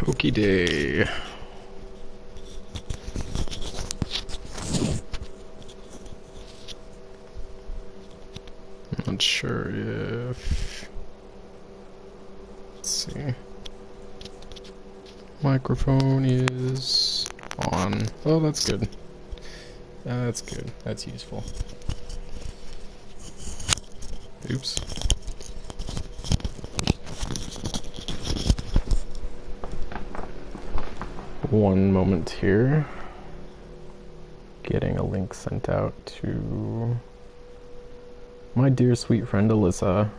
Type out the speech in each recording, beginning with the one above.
Cookie day. Not sure if... Let's see. Microphone is on. Oh, that's good. That's good. That's useful. Oops. One moment here. Getting a link sent out to my dear sweet friend Alyssa.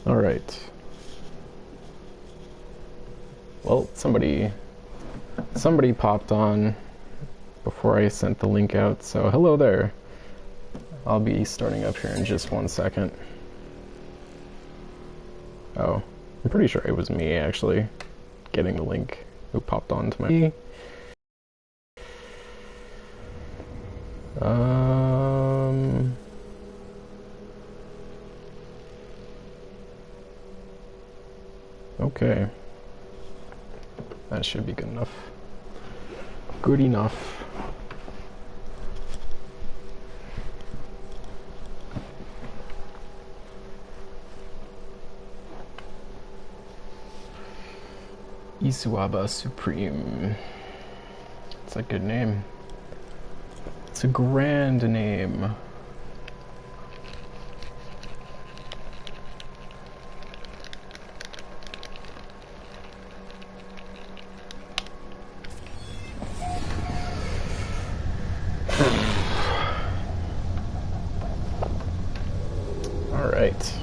Alright. Well, somebody popped on before I sent the link out, so hello there. I'll be starting up here in just 1 second. Oh, I'm pretty sure it was me actually getting the link who popped on to my... Okay. That should be good enough. Good enough. Isuaba Supreme. It's a good name. It's a grand name. Alright.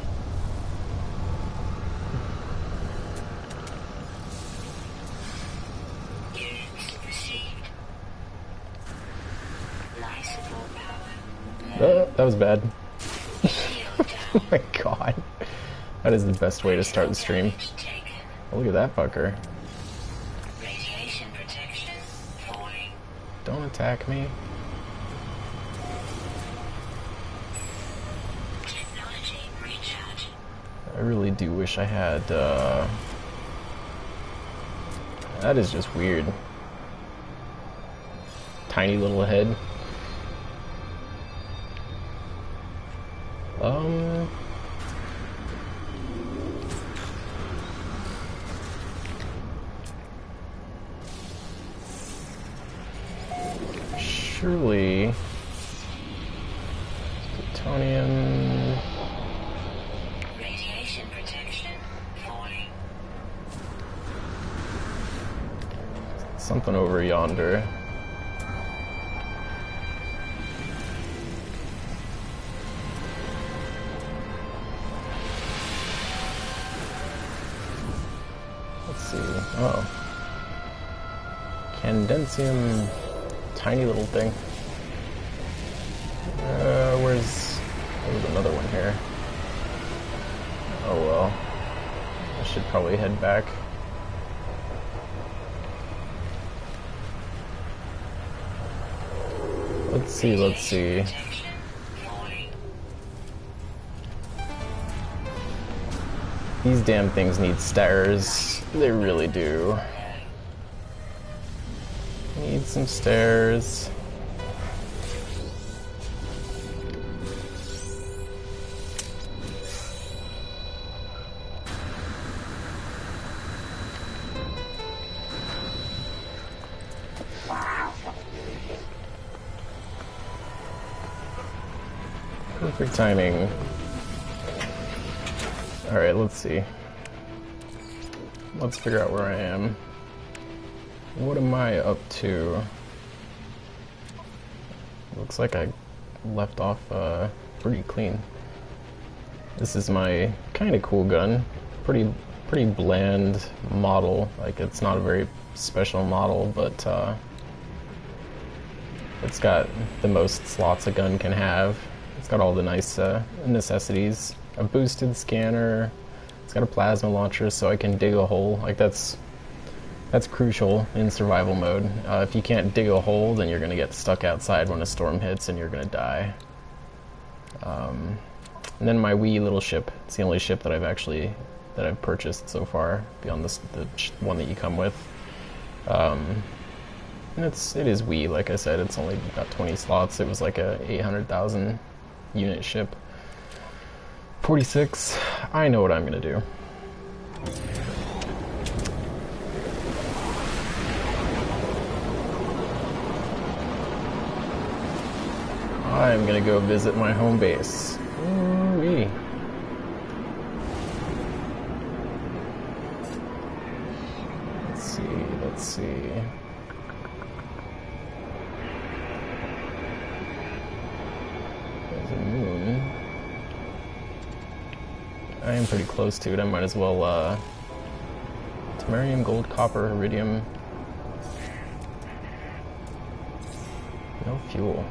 That was bad. Oh my god. That is the best way to start the stream. Oh, look at that fucker. Don't attack me. I really do wish I had, that is just weird. Tiny little head. Surely... Plutonium... Radiation protection falling. Something over yonder. Let's see. Oh. Condensium. Tiny little thing. Where's another one here? Oh well. I should probably head back. Let's see. These damn things need stairs. They really do. Need some stairs. Perfect timing. Alright, let's see. Let's figure out where I am. What am I up to? Looks like I left off pretty clean. This is my kind of cool gun. Pretty pretty bland model. Like, it's not a very special model, but it's got the most slots a gun can have. It's got all the nice necessities. A boosted scanner. It's got a plasma launcher, so I can dig a hole. Like, that's crucial in survival mode. If you can't dig a hole, then you're gonna get stuck outside when a storm hits and you're gonna die. And then my wee little ship. It's the only ship that I've purchased so far, beyond the one that you come with. And it is wee, like I said. It's only got 20 slots. It was like a 800,000 unit ship. 46. I know what I'm gonna do. I'm gonna go visit my home base. Ooh-wee. Let's see. There's a moon. I am pretty close to it. I might as well, Samarium, gold, copper, iridium. No fuel.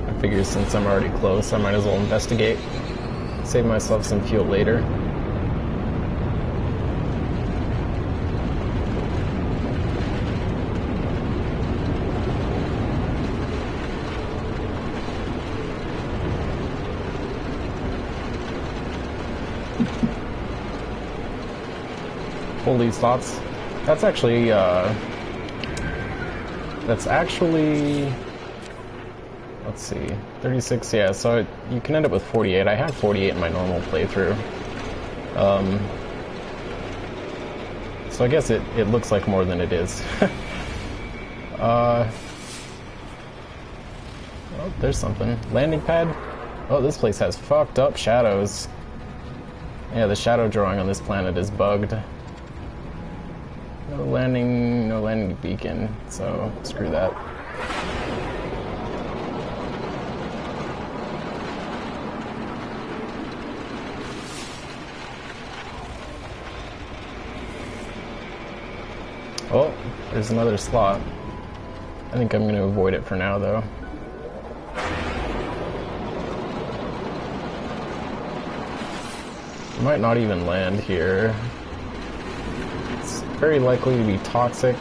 I figure since I'm already close, I might as well investigate. Save myself some fuel later. Pull these slots. That's actually, let's see, 36, yeah, so you can end up with 48. I have 48 in my normal playthrough. So I guess it looks like more than it is. Oh, there's something. Landing pad? Oh, this place has fucked up shadows. Yeah, the shadow drawing on this planet is bugged. No landing beacon, so screw that. Oh, there's another slot. I think I'm going to avoid it for now, though. Might not even land here. It's very likely to be toxic,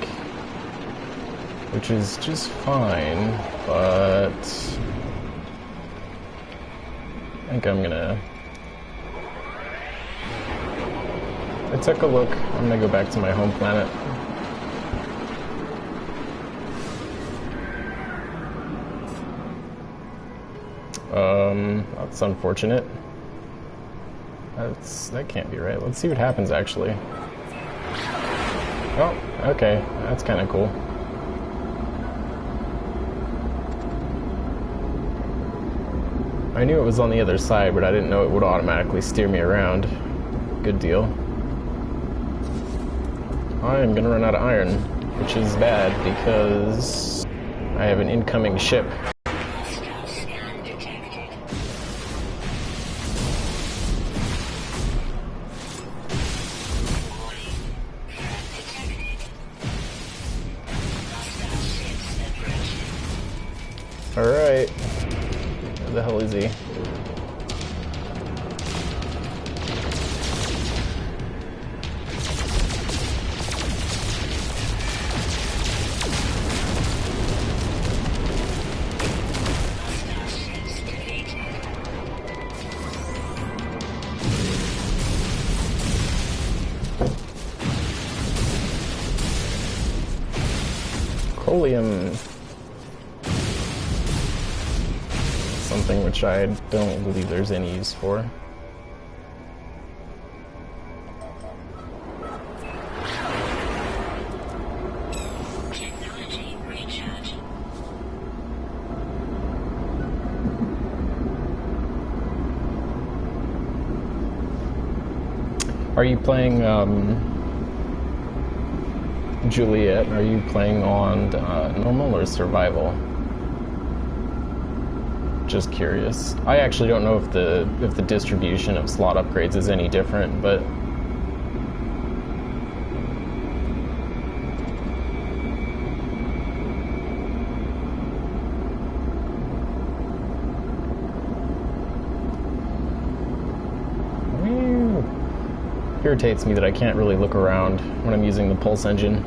which is just fine, but I think I'm gonna... I took a look. I'm gonna go back to my home planet. That's unfortunate. That can't be right. Let's see what happens, actually. Oh, okay. That's kind of cool. I knew it was on the other side, but I didn't know it would automatically steer me around. Good deal. I am gonna run out of iron, which is bad because I have an incoming ship. Alright. Where the hell is he? Cholium. Something which I don't believe there's any use for. Technology recharge. Are you playing Juliet, are you playing on normal or survival? Just curious. I actually don't know if the distribution of slot upgrades is any different, but irritates me that I can't really look around when I'm using the pulse engine.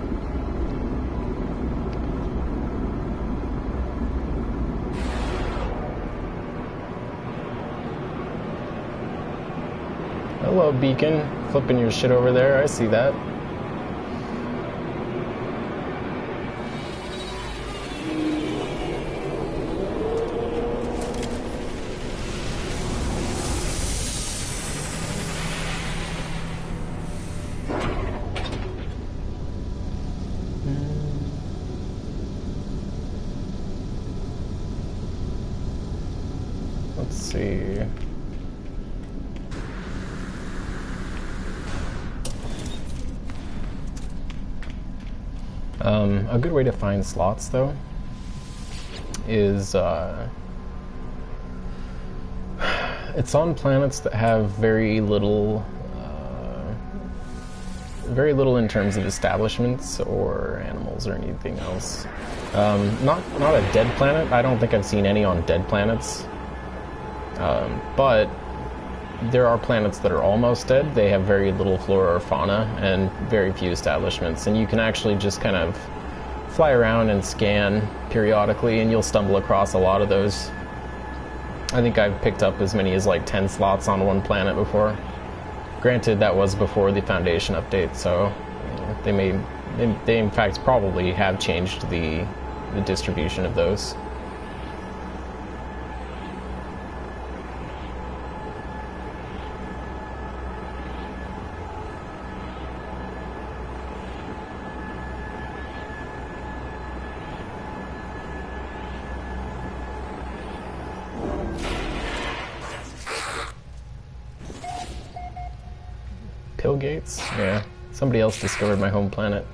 Hello, Beacon. Flipping your shit over there. I see that. Let's see. A good way to find slots, though, is it's on planets that have very little in terms of establishments or animals or anything else. Not a dead planet. I don't think I've seen any on dead planets. But there are planets that are almost dead. They have very little flora or fauna and very few establishments, and you can actually just kind of fly around and scan periodically, and you'll stumble across a lot of those. I think I've picked up as many as like 10 slots on one planet before. Granted, that was before the Foundation update, so they in fact probably have changed the distribution of those. Pillgates? Yeah. Somebody else discovered my home planet.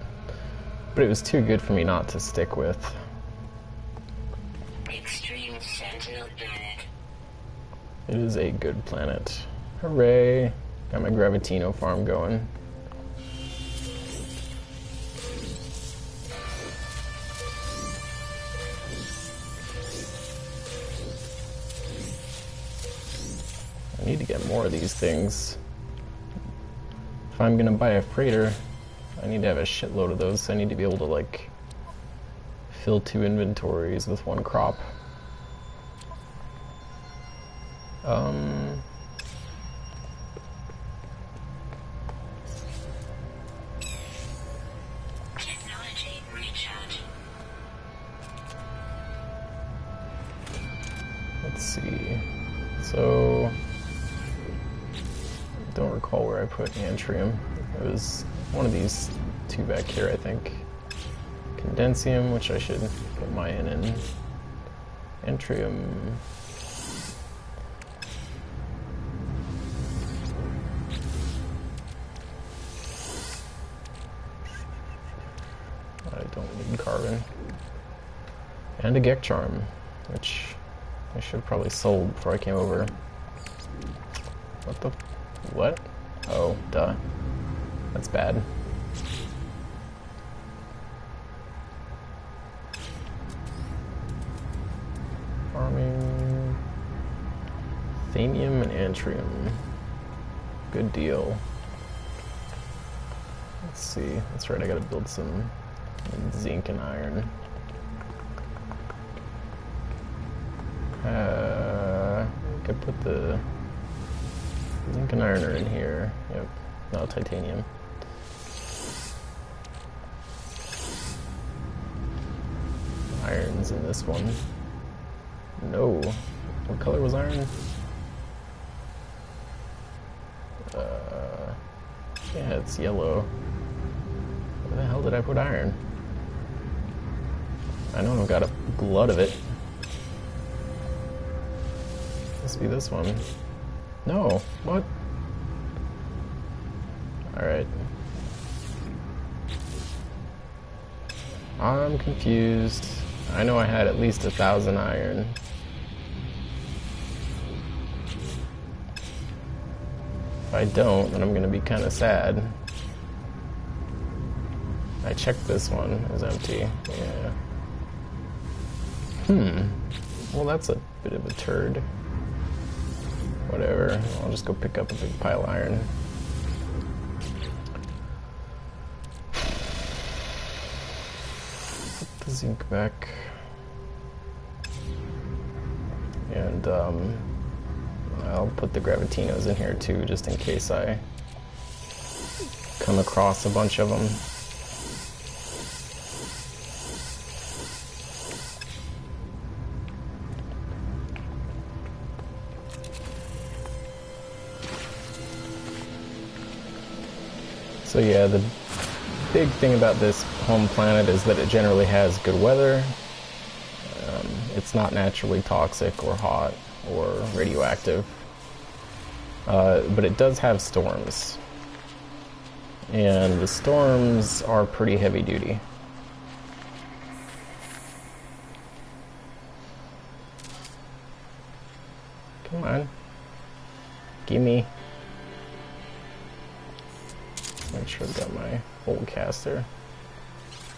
But it was too good for me not to stick with. Extreme Sentinel planet. It is a good planet. Hooray! Got my Gravitino farm going. I need to get more of these things. If I'm gonna buy a freighter, I need to have a shitload of those. So I need to be able to, like, fill 2 inventories with 1 crop. Technology recharge. Let's see. So, don't recall where I put Antrium. It was one of these 2 back here, I think. Condensium, which I should put my in. Antrium. I don't need carbon. And a Gek Charm, which I should have probably sold before I came over. What the? What? Oh, duh. That's bad. Farming. Thanium and Antrium. Good deal. Let's see. That's right, I gotta build some zinc and iron. I could put the zinc and iron are in here. Yep. No, titanium. Iron's in this one. No. What color was iron? Yeah, it's yellow. Where the hell did I put iron? I know I've got a glut of it. Must be this one. No. What? Alright. I'm confused. I know I had at least 1,000 iron. If I don't, then I'm gonna be kind of sad. I checked this one, it was empty. Yeah. Well, that's a bit of a turd. Whatever, I'll just go pick up a big pile of iron. Put the zinc back. And I'll put the gravitinos in here too, just in case I come across a bunch of them. So yeah, the big thing about this home planet is that it generally has good weather. It's not naturally toxic or hot or radioactive. But it does have storms. And the storms are pretty heavy duty. Come on. Gimme. Make sure I've got my old caster.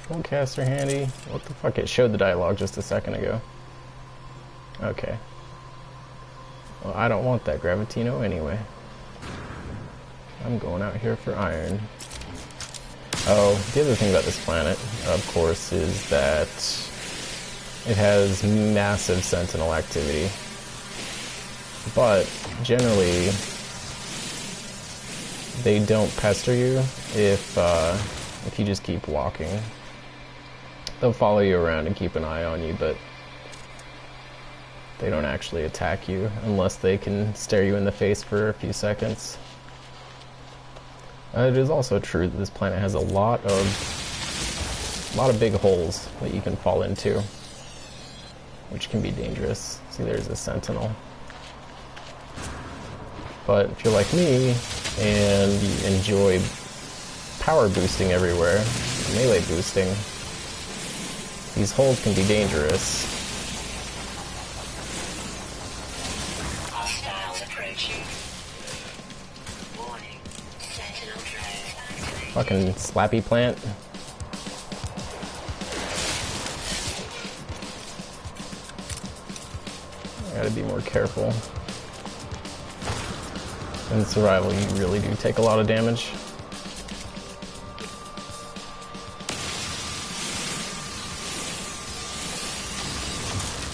Old caster handy. What the fuck? It showed the dialogue just a second ago. Okay. Well, I don't want that gravitino anyway. I'm going out here for iron. Oh, the other thing about this planet, of course, is that it has massive sentinel activity. But generally, they don't pester you if you just keep walking. They'll follow you around and keep an eye on you, but they don't actually attack you unless they can stare you in the face for a few seconds. It is also true that this planet has a lot of big holes that you can fall into, which can be dangerous. See, there's a sentinel. But if you're like me and you enjoy power boosting everywhere, melee boosting, these holes can be dangerous. Hostiles approaching. Warning. Sentinel drone activated. Fucking slappy plant. I gotta be more careful. In survival, you really do take a lot of damage.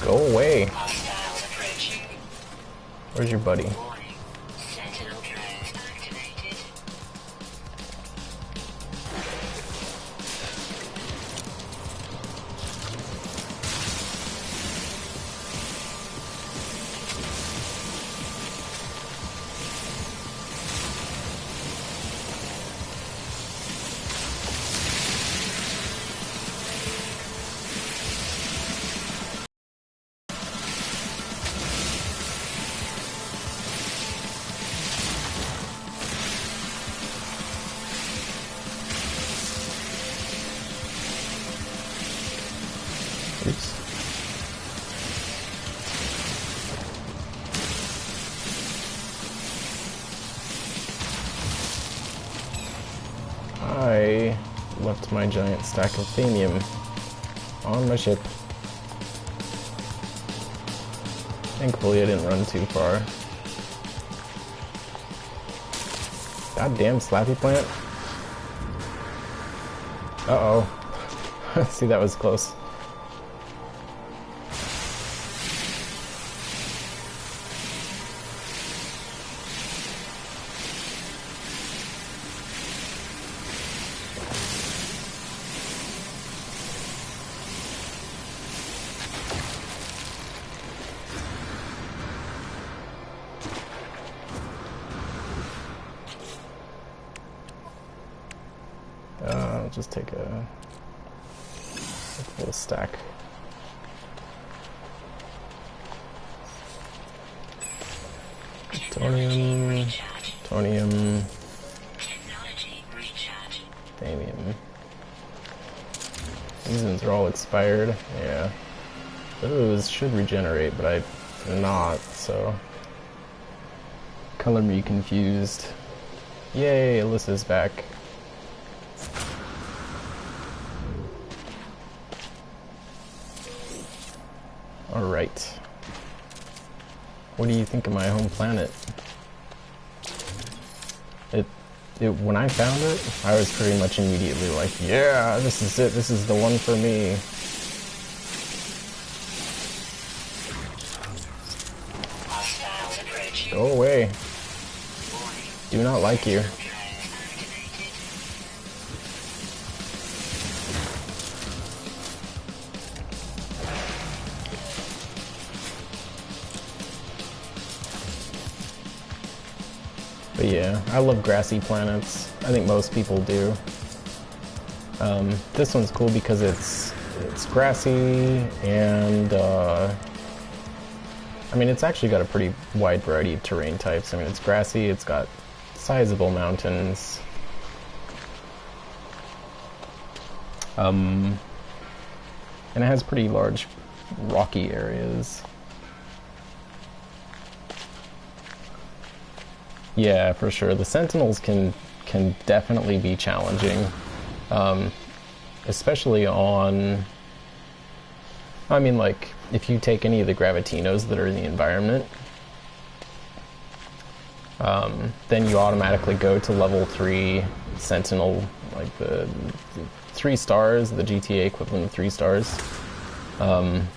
Go away. Hostiles approaching. Where's your buddy? Warning. Sentinel drone activated. Oops. I left my giant stack of thamium on my ship. Thankfully I didn't run too far. Goddamn slappy plant. Uh-oh. See, that was close. I'll just take a full stack. Plutonium, plutonium, Technology recharge. thamium. These ones They're all expired. Yeah. Those should regenerate, but they're not, so... Color me confused. Yay, Alyssa's back. Alright. What do you think of my home planet? When I found it, I was pretty much immediately like, yeah, this is it, this is the one for me. Go away. Do not like you. But yeah, I love grassy planets. I think most people do. This one's cool because it's grassy and I mean, it's actually got a pretty wide variety of terrain types. I mean, it's grassy, it's got sizable mountains. And it has pretty large rocky areas. Yeah, for sure. The Sentinels can definitely be challenging. Especially on... I mean, like, if you take any of the Gravitinos that are in the environment, then you automatically go to level 3 Sentinel, like the 3 stars, the GTA equivalent of 3 stars. And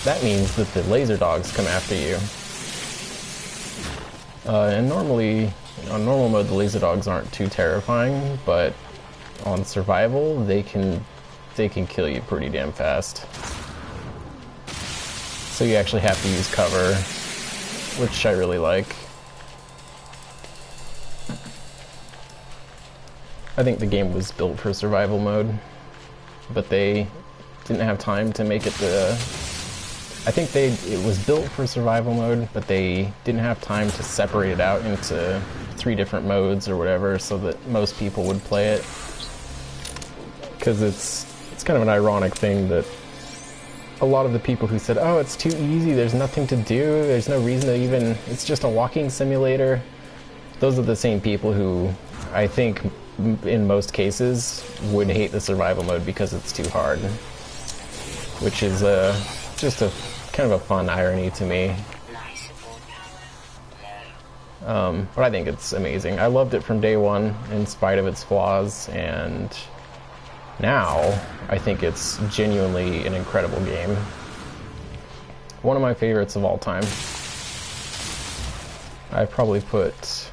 that means that the laser dogs come after you. And normally, on normal mode, the laser dogs aren't too terrifying, but on survival, they can kill you pretty damn fast. So you actually have to use cover, which I really like. I think the game was built for survival mode, but they didn't have time to make it the... I think it was built for survival mode, but they didn't have time to separate it out into 3 different modes or whatever so that most people would play it. Because it's kind of an ironic thing that a lot of the people who said, oh, it's too easy, there's nothing to do, there's no reason to even, it's just a walking simulator, those are the same people who I think in most cases would hate the survival mode because it's too hard. Which is just a kind of a fun irony to me. But I think it's amazing. I loved it from day one in spite of its flaws, and now I think it's genuinely an incredible game. One of my favorites of all time. I've probably put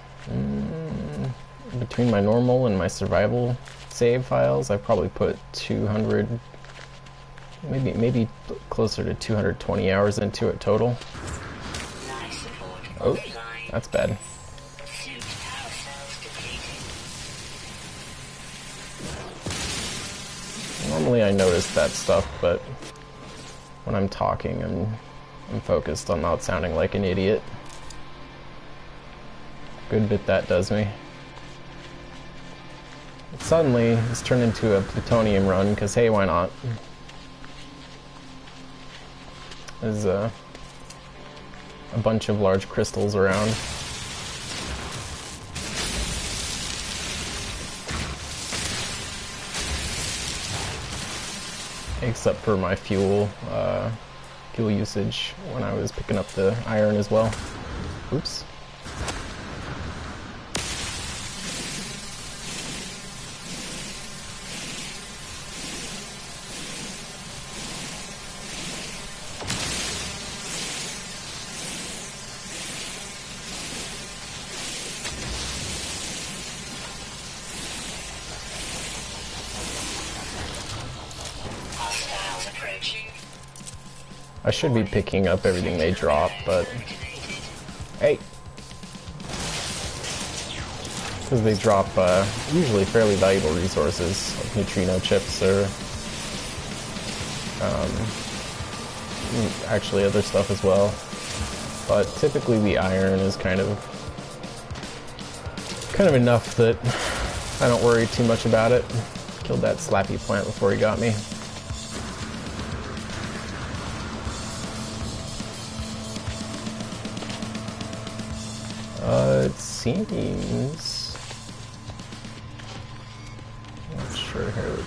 between my normal and my survival save files, I've probably put 200, maybe closer to 220 hours into it total. Oh, that's bad. Normally I notice that stuff, but when I'm talking, I'm focused on not sounding like an idiot. Good bit that does me. But suddenly, it's turned into a plutonium run, because hey, why not? There's a bunch of large crystals around. Except for my fuel usage when I was picking up the iron as well. Oops. I should be picking up everything they drop, but... Hey! Because they drop usually fairly valuable resources, like neutrino chips or... actually other stuff as well. But typically the iron is kind of enough that I don't worry too much about it. Killed that slappy plant before he got me. It seems... Not sure here.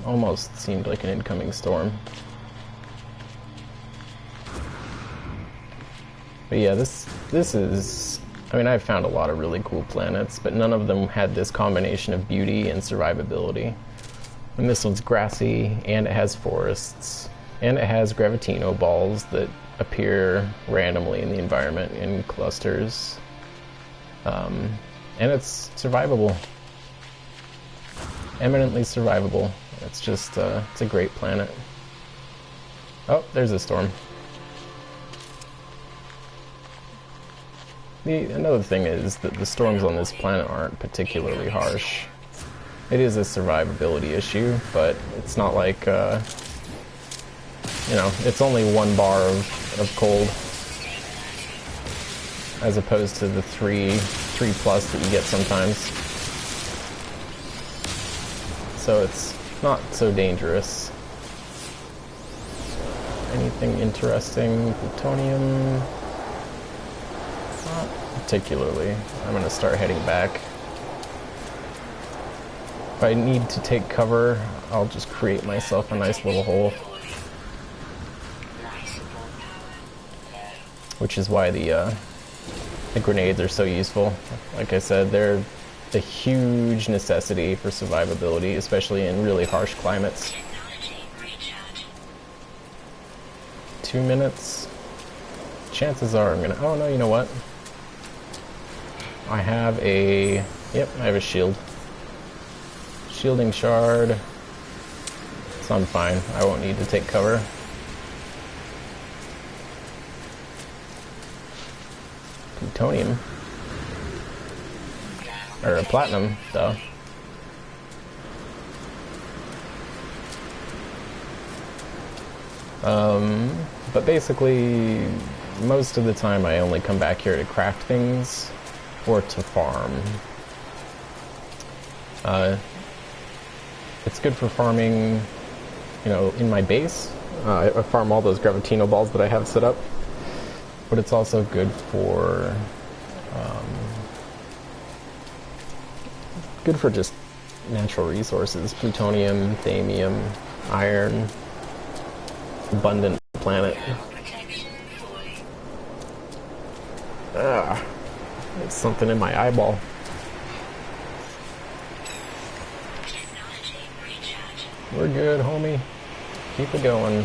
Almost seemed like an incoming storm. But yeah, this is... I mean, I've found a lot of really cool planets, but none of them had this combination of beauty and survivability. And this one's grassy, and it has forests, and it has gravitino balls that appear randomly in the environment in clusters. And it's survivable. Eminently survivable. It's just, it's a great planet. Oh, there's a storm. Another thing is that the storms on this planet aren't particularly harsh. It is a survivability issue, but it's not like, you know, it's only 1 bar of cold, as opposed to the 3 plus that you get sometimes. So it's not so dangerous. Anything interesting? Plutonium? Not particularly. I'm gonna start heading back. If I need to take cover, I'll just create myself a nice little hole. Which is why the grenades are so useful. Like I said, they're a huge necessity for survivability, especially in really harsh climates. 2 minutes. Chances are I'm gonna... Oh no, you know what? I have a... Yep, I have a shield. Shielding shard. So I'm fine. I won't need to take cover. Plutonium. Or a platinum, though. But basically, most of the time I only come back here to craft things or to farm. It's good for farming, you know, in my base. I farm all those gravitino balls that I have set up, but it's also good for just natural resources: plutonium, thamium, iron. Abundant planet. Ah, there's something in my eyeball. We're good, homie. Keep it going.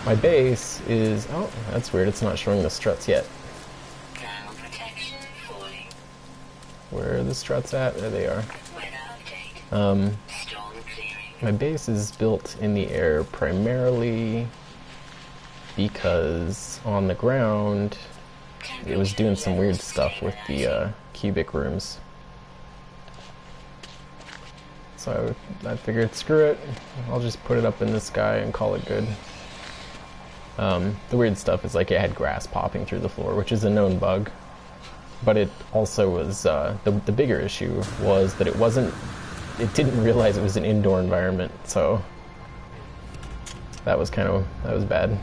My base is... Oh, that's weird. It's not showing the struts yet. Where are the struts at? There they are. My base is built in the air primarily because on the ground it was doing some weird stuff with the cubic rooms. So I figured, screw it, I'll just put it up in the sky and call it good. The weird stuff is like it had grass popping through the floor, which is a known bug. But it also was, the bigger issue was that it didn't realize it was an indoor environment, so that was bad.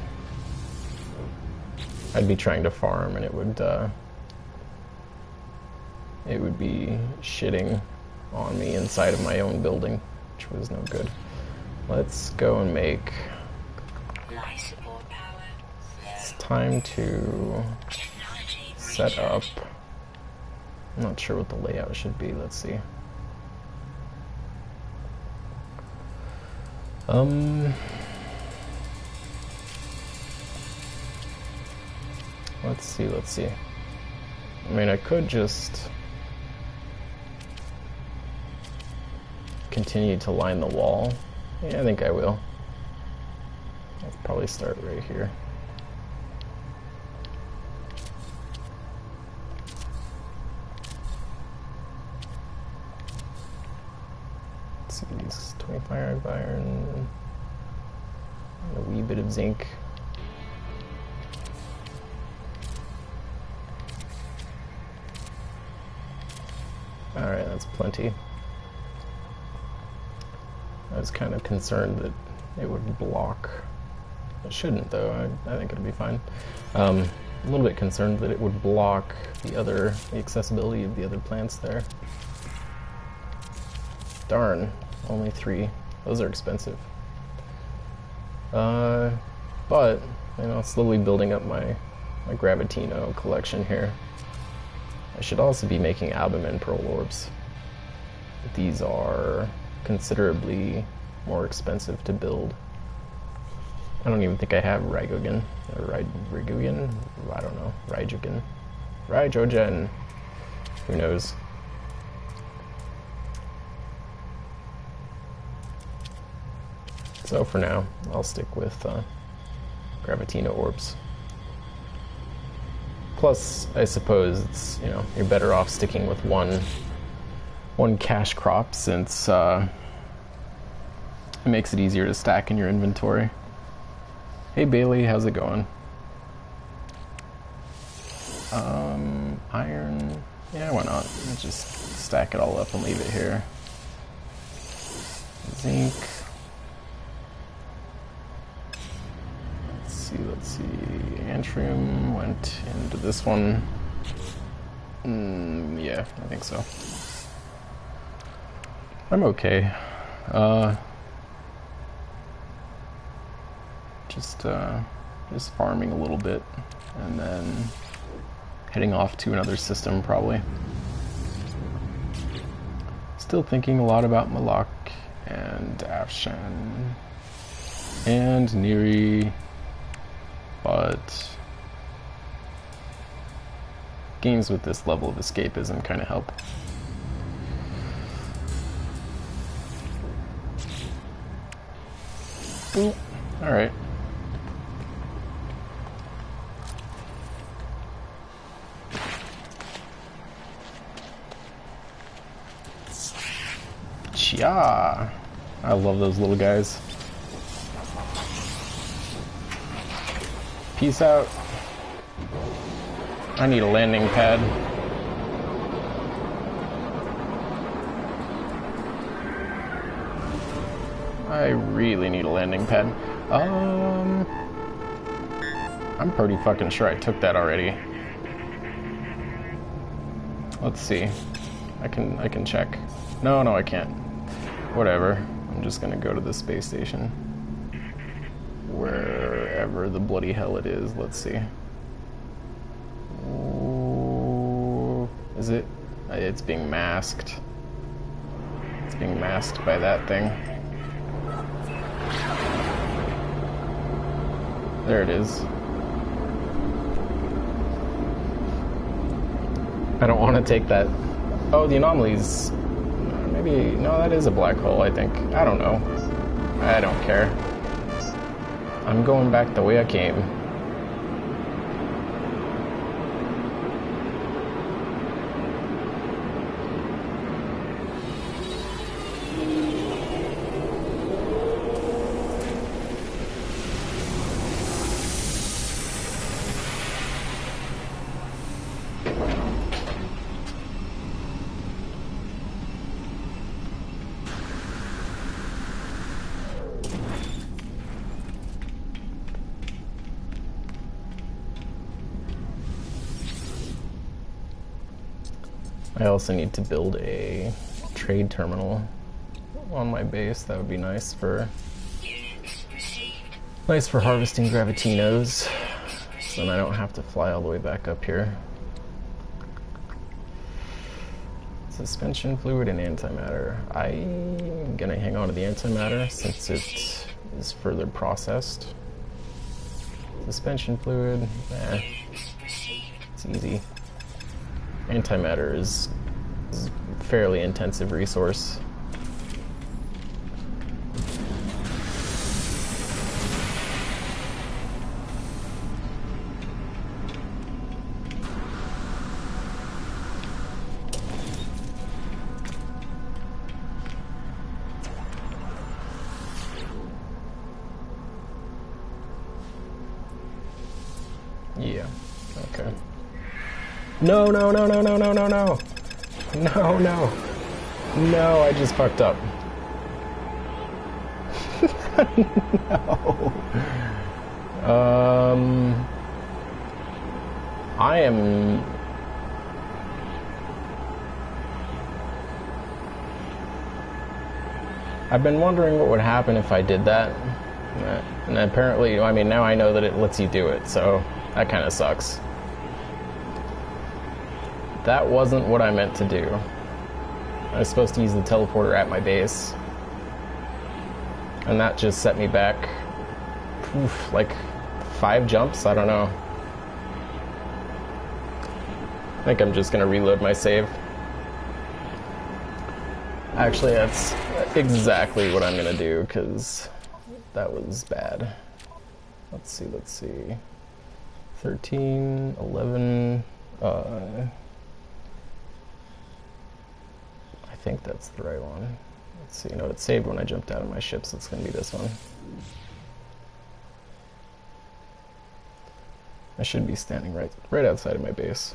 I'd be trying to farm and it would be shitting on me inside of my own building, which was no good. Let's go and make... It's time to set up... I'm not sure what the layout should be, let's see. Let's see. I mean, I could just continue to line the wall. Yeah, I think I will. I'll probably start right here. Let's see, these 25 iron, and a wee bit of zinc. That's plenty. I was kind of concerned that it would block. It shouldn't, though. I think it'll be fine. A little bit concerned that it would block the accessibility of the other plants there. Darn, only 3. Those are expensive. But, you know, slowly building up my Gravitino collection here. I should also be making albumin pearl orbs. These are considerably more expensive to build. I don't even think I have Rygogen. Or Rygogen? I don't know. Rygogen. Rygogen. Who knows? So for now, I'll stick with Gravitino orbs. Plus, I suppose it's, you know, you're better off sticking with one cash crop, since it makes it easier to stack in your inventory. Hey Bailey, how's it going? Iron, yeah, why not? Let's just stack it all up and leave it here. Zinc. Let's see. Antrium went into this one. Yeah, I think so. I'm okay. Just farming a little bit, and then heading off to another system, probably. Still thinking a lot about Malak and Afshan and Neri, but games with this level of escapism kind of help. Ooh, all right. Yeah, I love those little guys. Peace out. I need a landing pad. I really need a landing pad. I'm pretty fucking sure I took that already. Let's see. I can check. No, I can't. Whatever. I'm just gonna go to the space station. Wherever the bloody hell it is. Let's see. Ooh, is it? It's being masked. It's being masked by that thing. There it is. I don't want to take that. Oh, the anomalies. Maybe, no, that is a black hole, I think. I don't know. I don't care. I'm going back the way I came. I also need to build a trade terminal on my base. That would be nice for harvesting gravitinos, so then I don't have to fly all the way back up here. Suspension fluid and antimatter. I'm gonna hang on to the antimatter since it is further processed. Suspension fluid, it's easy. Antimatter is a fairly intensive resource. Yeah, okay. No. No. No, I just fucked up. No. I am... I've been wondering what would happen if I did that. And apparently, I mean, now I know that it lets you do it, so that kind of sucks. That wasn't what I meant to do. I was supposed to use the teleporter at my base. And that just set me back, like 5 jumps? I don't know. I think I'm just gonna reload my save. Actually, that's exactly what I'm gonna do, because that was bad. Let's see. 13, 11, I think that's the right one. Let's see, no, it saved when I jumped out of my ship, so it's gonna be this one. I should be standing right outside of my base.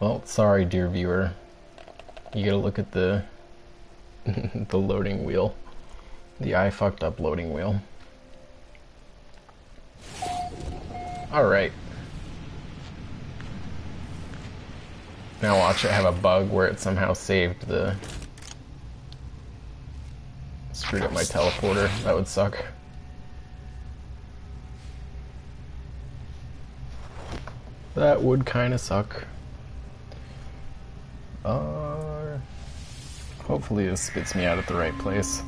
Well, sorry, dear viewer. You gotta look at the the loading wheel. The I fucked up loading wheel. Alright. Now watch it have a bug where it somehow saved the... Screwed up my teleporter. That would suck. That would kinda suck. Hopefully this spits me out at the right place.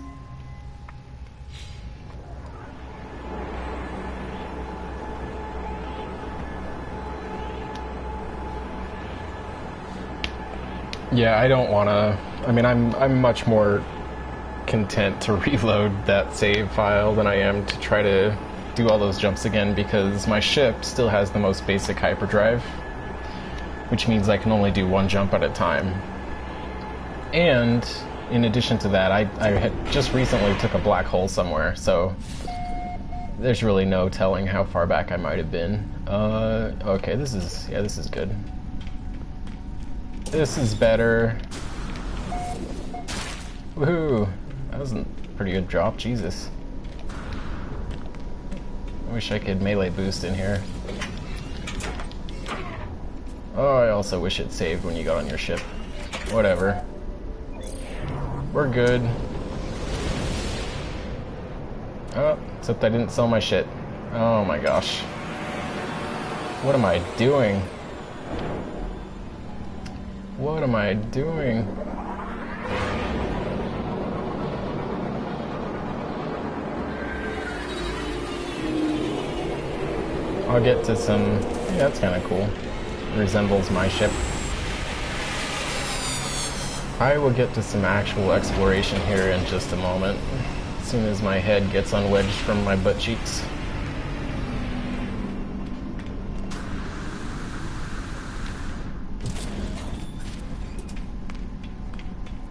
Yeah, I don't wanna... I mean, I'm much more content to reload that save file than I am to try to do all those jumps again, because my ship still has the most basic hyperdrive, which means I can only do 1 jump at a time. And in addition to that, I had just recently took a black hole somewhere, so there's really no telling how far back I might have been. Okay, this is good. This is better. Woohoo! That was a pretty good drop, Jesus. I wish I could melee boost in here. Oh, I also wish it saved when you got on your ship. Whatever. We're good. Oh, except I didn't sell my shit. Oh my gosh. What am I doing? What am I doing? I'll get to some... Yeah, that's kind of cool. Resembles my ship. I will get to some actual exploration here in just a moment, as soon as my head gets unwedged from my butt cheeks.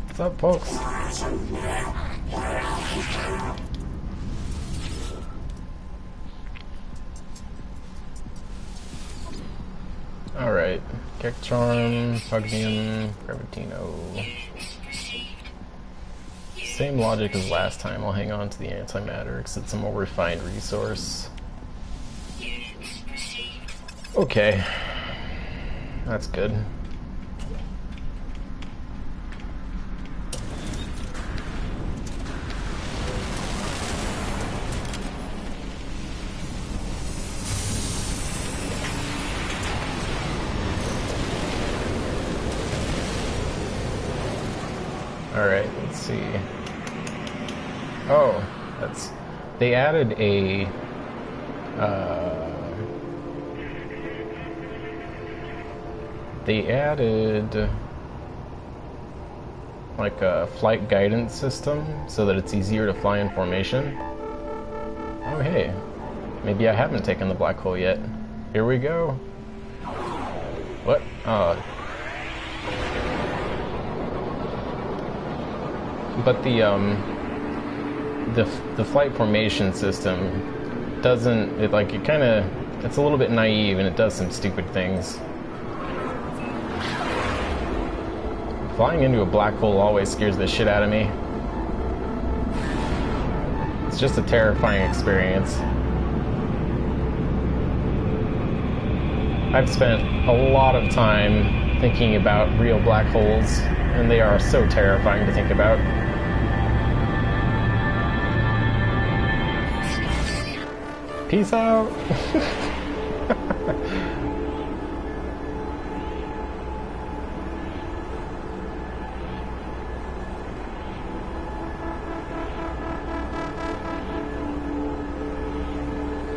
What's up, folks? Alright. Kick Charm, Pugnium, Gravitino. Same logic as last time. I'll hang on to the antimatter because it's a more refined resource. Okay. That's good. Alright, let's see. Oh, that's... They added a... like a flight guidance system so that it's easier to fly in formation. Oh hey, maybe I haven't taken the black hole yet. Here we go. What? But the flight formation system doesn't, it kind of, it's a little bit naive and it does some stupid things. Flying into a black hole always scares the shit out of me. It's just a terrifying experience. I've spent a lot of time thinking about real black holes, and they are so terrifying to think about. Peace out!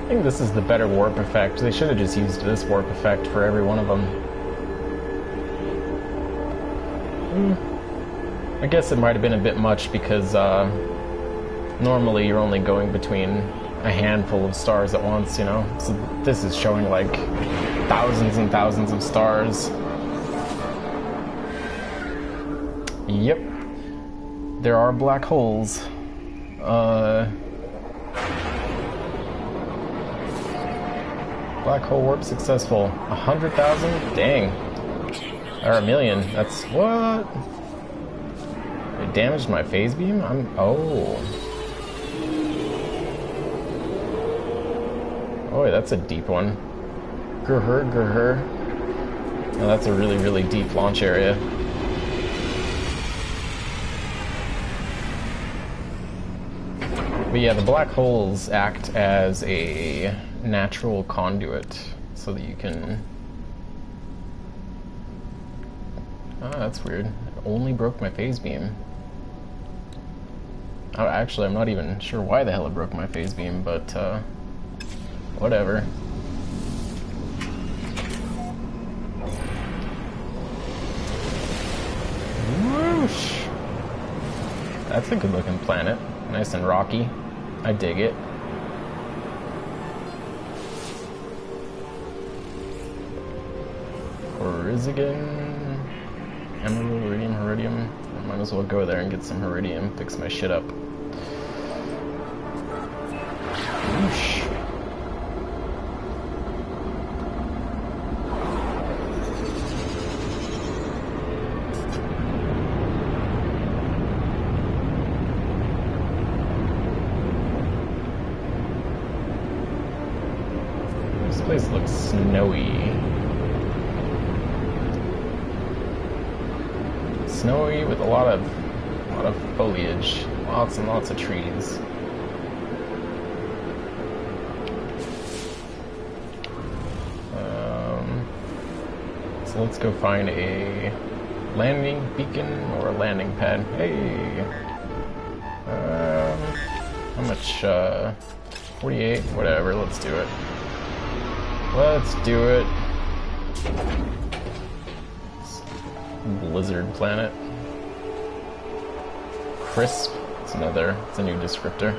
I think this is the better warp effect. They should have just used this warp effect for every one of them. I guess it might have been a bit much because normally you're only going between a handful of stars at once, you know? So this is showing like thousands and thousands of stars. Yep. There are black holes. Black hole warp successful. 100,000? Dang. Or 1,000,000. That's what? It damaged my phase beam? Oh, that's a deep one. Grr. Now that's a really, really deep launch area. But yeah, the black holes act as a natural conduit so that you can... Oh, that's weird. It only broke my phase beam. Oh, actually, I'm not even sure why the hell it broke my phase beam, but whatever. Whoosh! That's a good looking planet. Nice and rocky. I dig it. Corrizigan, Emerald, Iridium. I might as well go there and get some Iridium, fix my shit up. Whoosh. This place looks snowy. Snowy with a lot of foliage, lots and lots of trees. So let's go find a landing beacon or a landing pad. Hey, how much? 48. Whatever. Let's do it. Let's do it. Blizzard planet. Crisp. It's a new descriptor.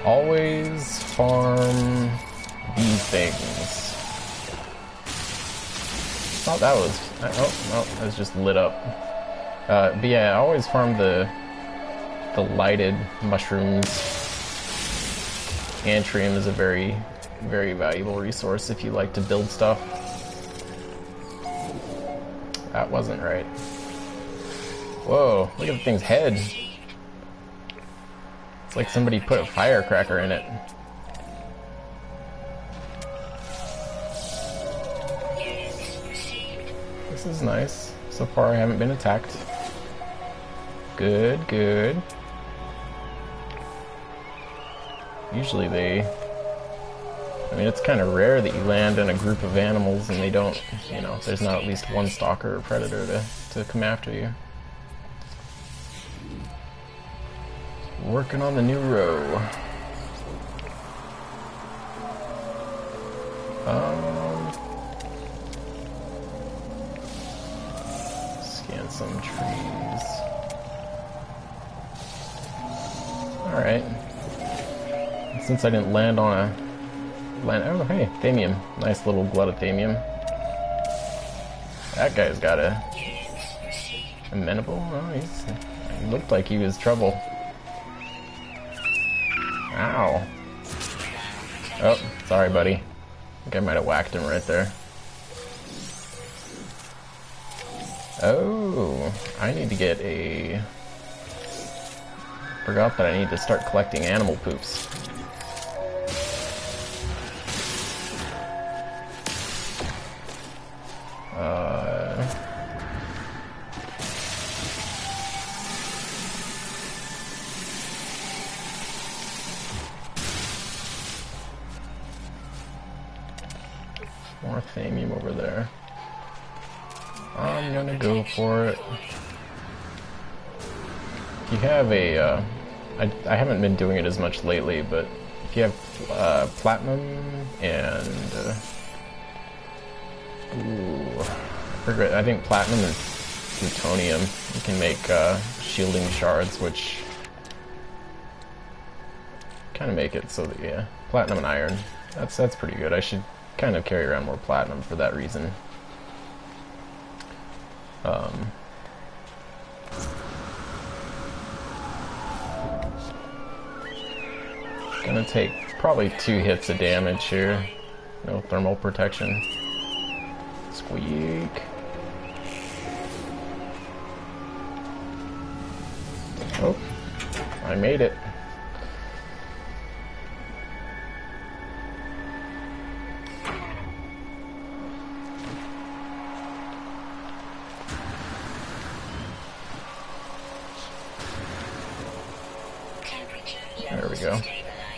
Always farm these things. Oh, that was... Oh, no, that was just lit up. But yeah, I always farm the lighted mushrooms. Antrium is a very, very valuable resource if you like to build stuff. That wasn't right. Whoa, look at the thing's head. It's like somebody put a firecracker in it. This is nice. So far I haven't been attacked. Good, good. Usually I mean, it's kind of rare that you land in a group of animals and they don't, you know, there's not at least one stalker or predator to come after you. Working on the new row. some trees. Alright. Since I didn't land on a... Oh, hey, Thamium. Nice little glut of Thamium. That guy's got a... Amenable? Oh, he looked like he was trouble. Ow. Oh, sorry, buddy. I think I might have whacked him right there. Oh, I need to get a... Forgot that I need to start collecting animal poops. More Thamium over there. I'm gonna go for it. If you have a, I haven't been doing it as much lately, but if you have platinum and I think platinum and plutonium, you can make shielding shards, which kind of make it so that, yeah, platinum and iron. That's pretty good. I should kind of carry around more platinum for that reason. Gonna take probably 2 hits of damage here. No thermal protection. Squeak. Oh, I made it. There we go.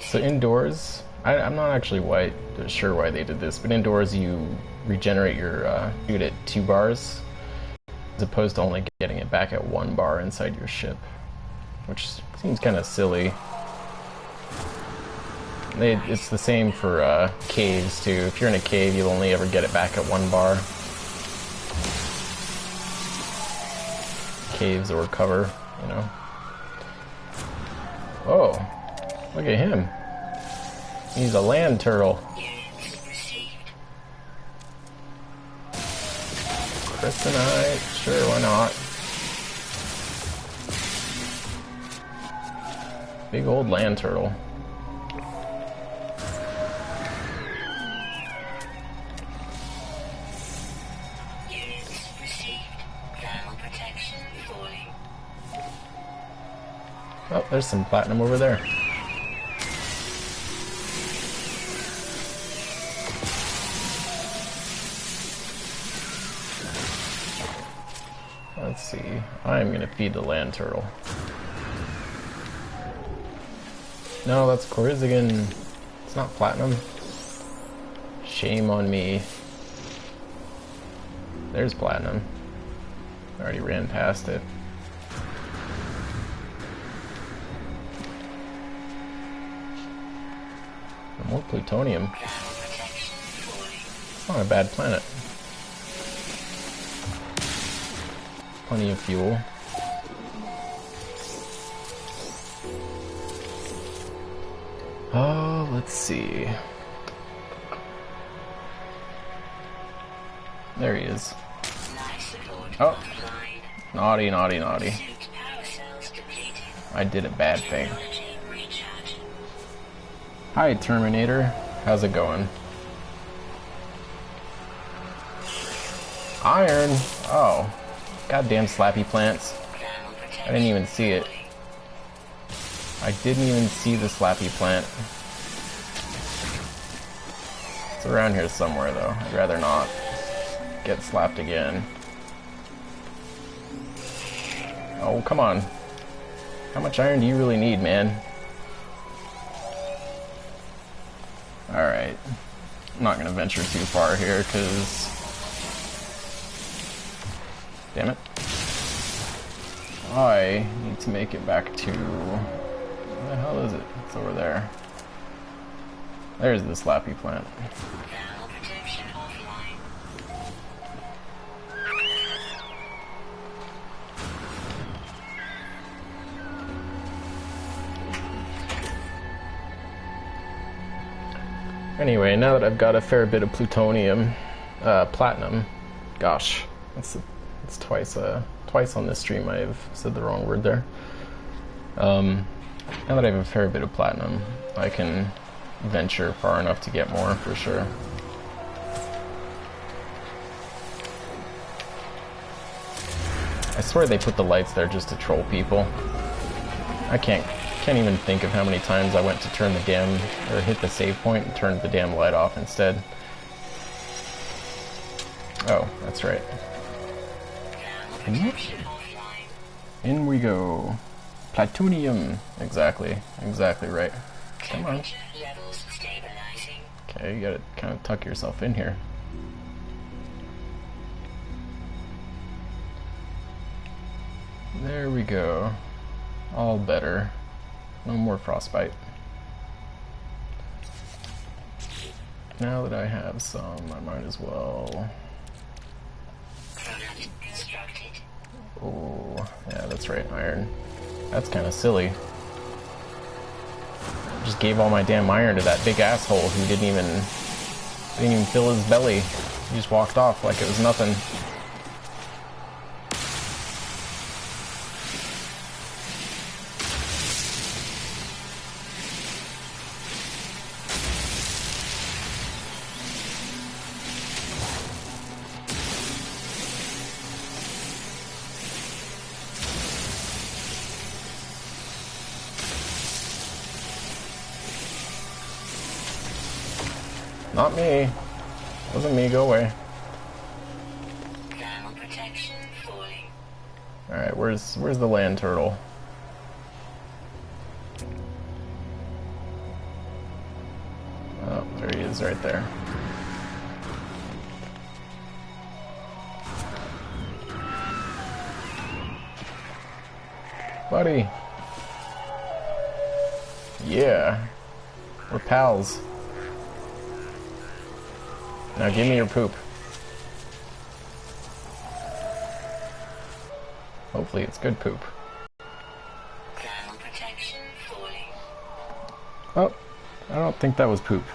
So indoors, I'm not actually sure why they did this, but indoors you regenerate your food at 2 bars, as opposed to only getting it back at 1 bar inside your ship, which seems kind of silly. It's the same for caves too. If you're in a cave, you'll only ever get it back at 1 bar. Caves or cover, you know. Oh, look at him. He's a land turtle. Kryptonite, sure, why not? Big old land turtle. Oh, there's some platinum over there. Let's see. I'm gonna feed the land turtle. No, that's Corsican. It's not platinum. Shame on me. There's platinum. I already ran past it. More plutonium. It's not a bad planet. Plenty of fuel. Oh, let's see. There he is. Oh, naughty, naughty, naughty. I did a bad thing. Hi, Terminator. How's it going? Iron? Oh. Goddamn slappy plants. I didn't even see it. I didn't even see the slappy plant. It's around here somewhere, though. I'd rather not get slapped again. Oh, come on. How much iron do you really need, man? Alright. I'm not gonna venture too far here, because... Damn it. I need to make it back to... Where the hell is it? It's over there. There's the slappy plant. Anyway, now that I've got a fair bit of plutonium, platinum, gosh, it's twice on this stream I've said the wrong word there. Now that I have a fair bit of platinum, I can venture far enough to get more for sure. I swear they put the lights there just to troll people. I can't even think of how many times I went to turn the damn, or hit the save point and turned the damn light off instead. Oh, that's right. In we go. Plutonium. Exactly right. Come on. Okay, you gotta kind of tuck yourself in here. There we go. All better. No more frostbite. Now that I have some, I might as well... Oh, yeah, that's right, iron. That's kind of silly. Just gave all my damn iron to that big asshole who didn't even fill his belly. He just walked off like it was nothing. Not me. Wasn't me, go away. Thermal protection falling. Alright, where's the land turtle? Oh, there he is right there. Buddy. Yeah. We're pals. Now give me your poop. Hopefully it's good poop. Thermal protection falling. Oh, I don't think that was poop.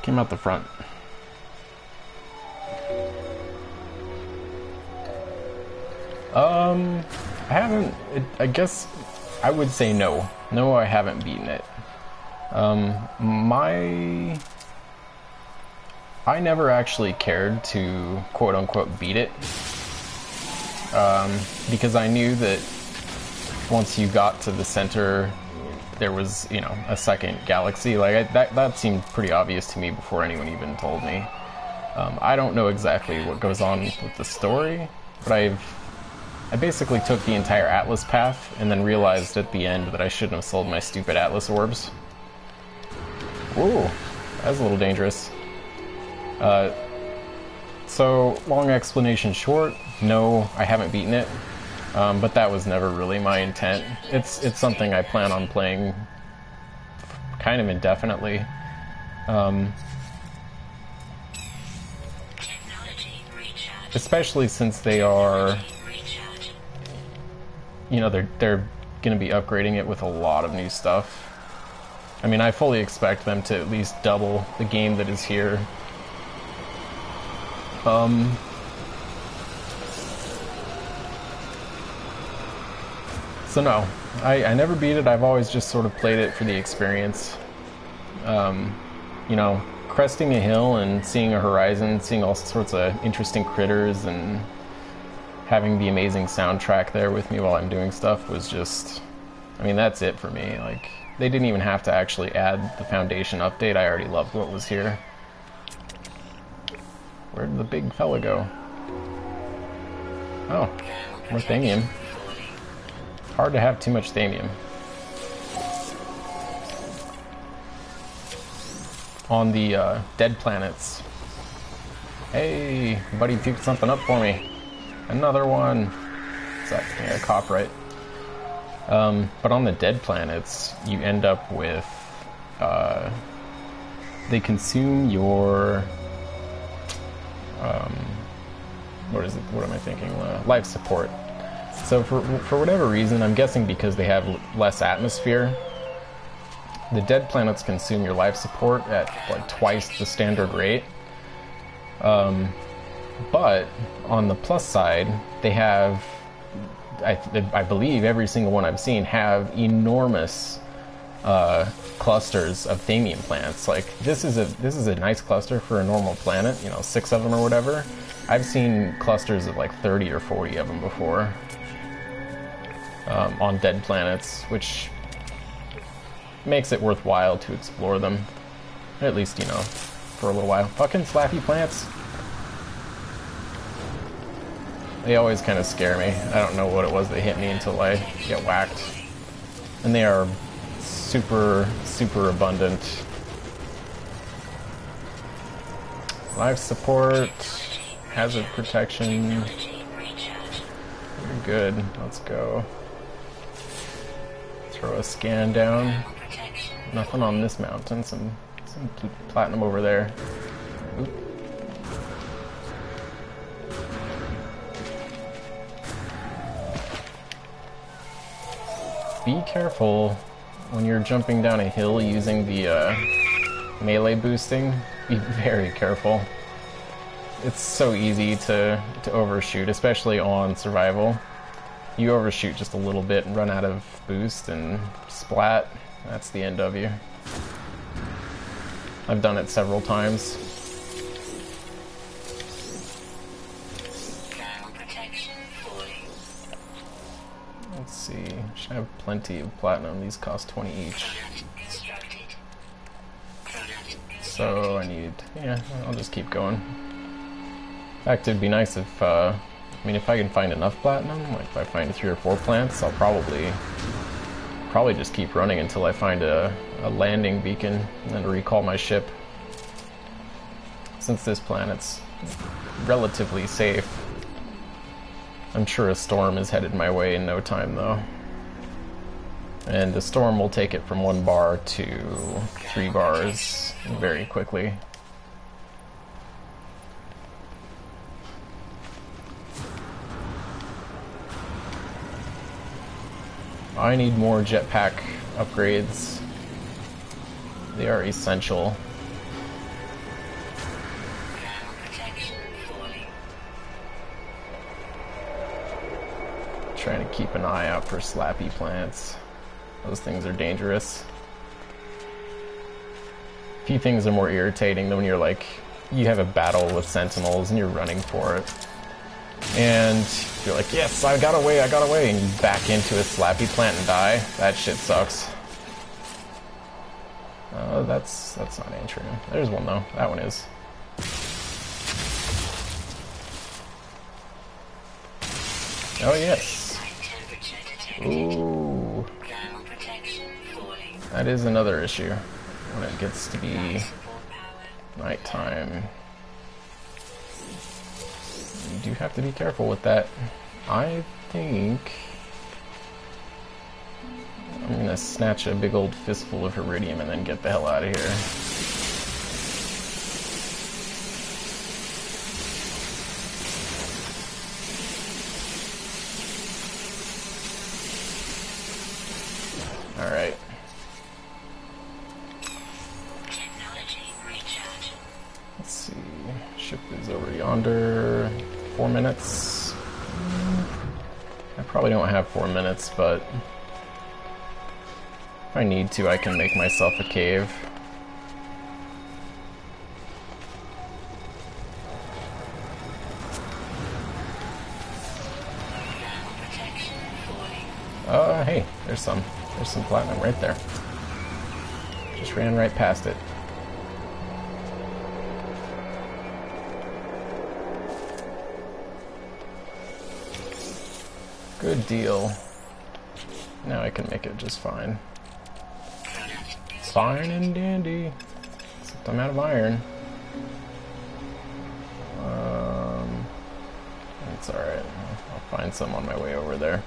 Came out the front. I haven't, I guess I would say no. No, I haven't beaten it. I never actually cared to quote-unquote beat it, because I knew that once you got to the center, there was, you know, a second galaxy. Like, that seemed pretty obvious to me before anyone even told me. I don't know exactly what goes on with the story, but I basically took the entire Atlas path and then realized at the end that I shouldn't have sold my stupid Atlas orbs. Ooh, that was a little dangerous. So, long explanation short, no, I haven't beaten it, but that was never really my intent. It's something I plan on playing kind of indefinitely. Especially since they are, you know, they're going to be upgrading it with a lot of new stuff. I mean, I fully expect them to at least double the game that is here. So no, I never beat it. I've always just sort of played it for the experience. You know, cresting a hill and seeing a horizon, seeing all sorts of interesting critters, and having the amazing soundtrack there with me while I'm doing stuff was just, I mean, that's it for me. Like, they didn't even have to actually add the Foundation update. I already loved what was here. Where did the big fella go? Oh, more thamium. Hard to have too much thamium. On the dead planets. Hey, buddy puked something up for me. Another one. What's that? Yeah, cop, right? But on the dead planets, you end up with... they consume your... what is it? What am I thinking? Life support. So for whatever reason, I'm guessing because they have less atmosphere, The dead planets consume your life support at like twice the standard rate. But on the plus side, they have, I believe every single one I've seen have enormous clusters of Thamium plants. Like this is a nice cluster for a normal planet, you know, 6 of them or whatever. I've seen clusters of like 30 or 40 of them before on dead planets, which makes it worthwhile to explore them, at least, you know, for a little while. Fucking slappy plants. They always kind of scare me. I don't know what it was that hit me until I get whacked. And they are super, super abundant. Life support, hazard protection. Very good. Let's go. Throw a scan down. Nothing on this mountain. Some platinum over there. Oop. Be careful when you're jumping down a hill using the melee boosting. Be very careful. It's so easy to overshoot, especially on survival. You overshoot just a little bit and run out of boost and splat. That's the end of you. I've done it several times. Let's see, should have plenty of platinum. These cost 20 each. So I need, yeah, I'll just keep going. In fact, it'd be nice if, I mean, if I can find enough platinum, like if I find 3 or 4 plants, I'll probably just keep running until I find a landing beacon and then recall my ship. Since this planet's relatively safe, I'm sure a storm is headed my way in no time, though. And the storm will take it from 1 bar to 3 bars very quickly. I need more jetpack upgrades. They are essential. Trying to keep an eye out for slappy plants. Those things are dangerous. Few things are more irritating than when you're like, you have a battle with sentinels and you're running for it. And you're like, yes, I got away, and you back into a slappy plant and die. That shit sucks. That's not ancient. There's one though. That one is. Oh yes. Ooh. That is another issue when it gets to be nighttime. You do have to be careful with that. I think I'm gonna snatch a big old fistful of iridium and then get the hell out of here. Alright. Let's see. Ship is over yonder. 4 minutes. I probably don't have 4 minutes, but if I need to, I can make myself a cave. Hey, there's some platinum right there. Just ran right past it. Good deal. Now I can make it just fine. Fine and dandy. Except I'm out of iron. That's alright. I'll find some on my way over there.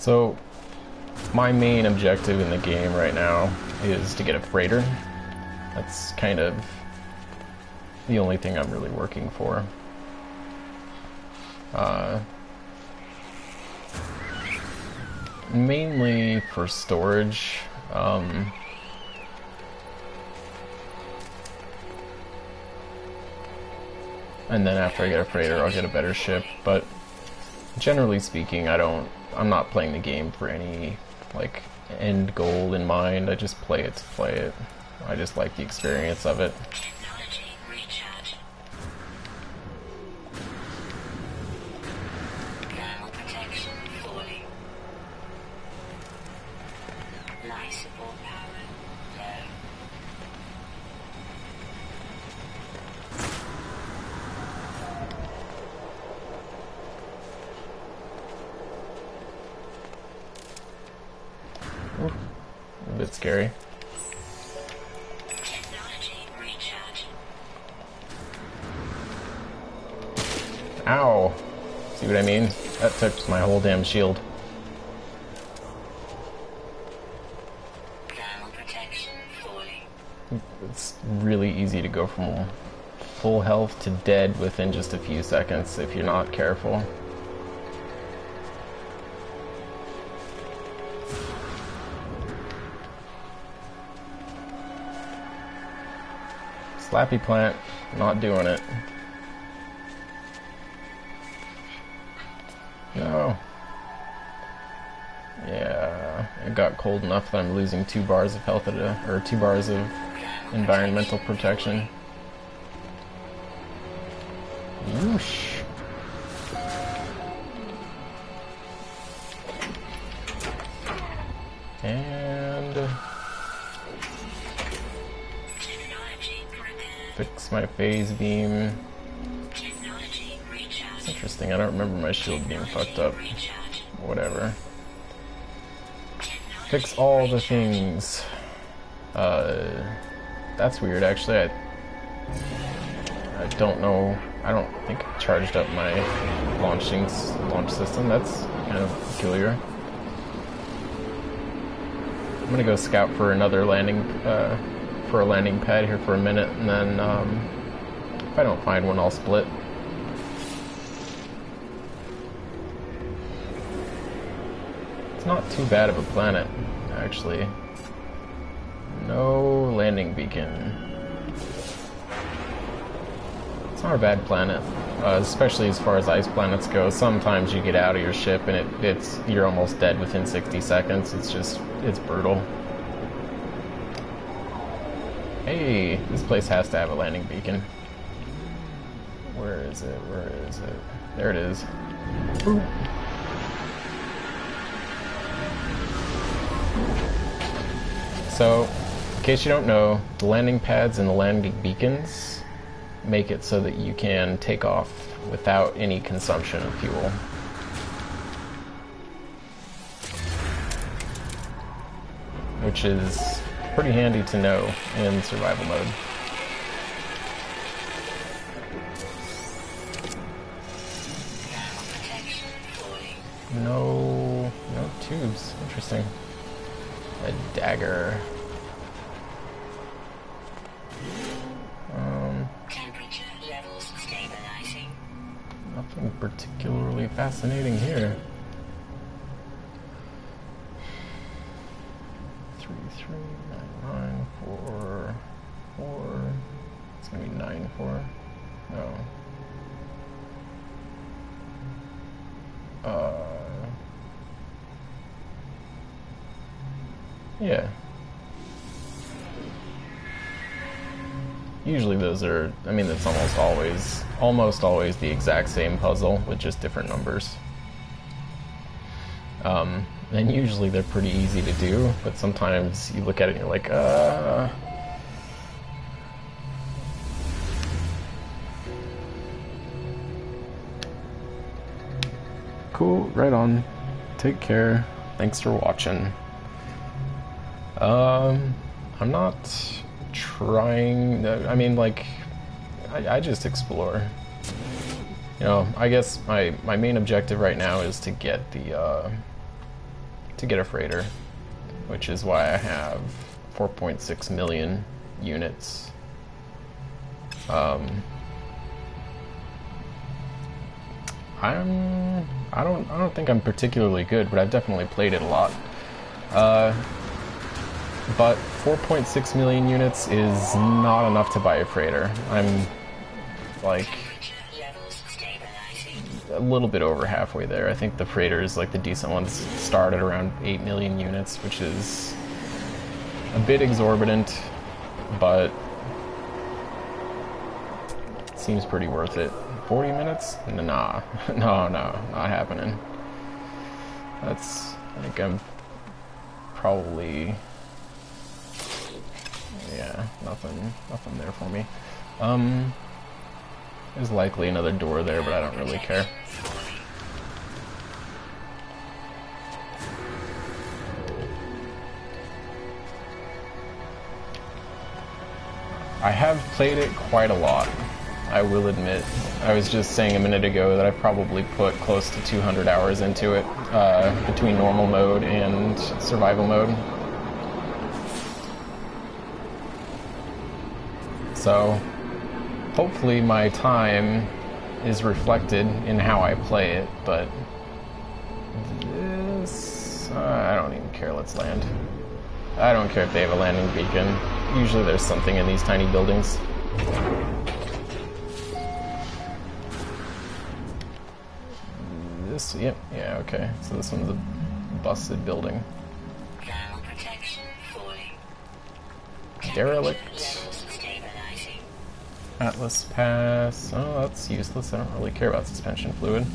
So, my main objective in the game right now is to get a freighter. That's kind of the only thing I'm really working for. Mainly for storage. And then after I get a freighter, I'll get a better ship. But generally speaking, I'm not playing the game for any like end goal in mind. I just play it to play it. I just like the experience of it. Technology recharge. Thermal protection falling. Life support power low. A bit scary. Technology recharge. Ow! See what I mean? That took my whole damn shield. Thermal protection falling. It's really easy to go from full health to dead within just a few seconds if you're not careful. Slappy plant, not doing it. No. Yeah, it got cold enough that I'm losing 2 bars of health or 2 bars of environmental protection. Whoosh. And Technology prepared. fix my phase beam. Technology It's recharge. interesting, I don't remember my shield being fucked up. Recharge. Whatever. Fix all the things. That's weird actually. I don't know. I don't think I charged up my launch system. That's kind of peculiar. I'm gonna go scout for another landing, for a landing pad here for a minute, and then if I don't find one, I'll split. It's not too bad of a planet, actually. No landing beacon. It's not a bad planet, especially as far as ice planets go. Sometimes you get out of your ship and you're almost dead within 60 seconds. It's brutal. Hey, this place has to have a landing beacon. Where is it? Where is it? There it is. Boop. So, in case you don't know, the landing pads and the landing beacons make it so that you can take off without any consumption of fuel. Which is pretty handy to know in survival mode. Thermal protection falling. No tubes. Interesting. A dagger. Temperature levels stabilizing. Nothing particularly fascinating here. 33994. It's gonna be 94. No. Yeah. Usually those are, I mean, that's almost always the exact same puzzle with just different numbers. And usually they're pretty easy to do, but sometimes you look at it and you're like, Cool, right on. Take care. Thanks for watching. I'm not trying, I mean, like, I just explore. You know, I guess my main objective right now is to get the to get a freighter, which is why I have 4.6 million units. I don't think I'm particularly good, but I've definitely played it a lot. But 4.6 million units is not enough to buy a freighter. I'm like Levels stabilizing. a little bit over halfway there. I think the freighters, like the decent ones, start at around 8 million units, which is a bit exorbitant, but seems pretty worth it. 40 minutes? Nah. No, not happening. I think I'm probably, yeah, nothing there for me. There's likely another door there, but I don't really care. I have played it quite a lot, I will admit. I was just saying a minute ago that I've probably put close to 200 hours into it, between normal mode and survival mode. So, hopefully my time is reflected in how I play it, but this... I don't even care, let's land. I don't care if they have a landing beacon. Usually there's something in these tiny buildings. This, yep, yeah, okay. So this one's a busted building. Thermal protection falling. Derelict. Levels stabilizing. Atlas Pass. Oh, that's useless. I don't really care about suspension fluid.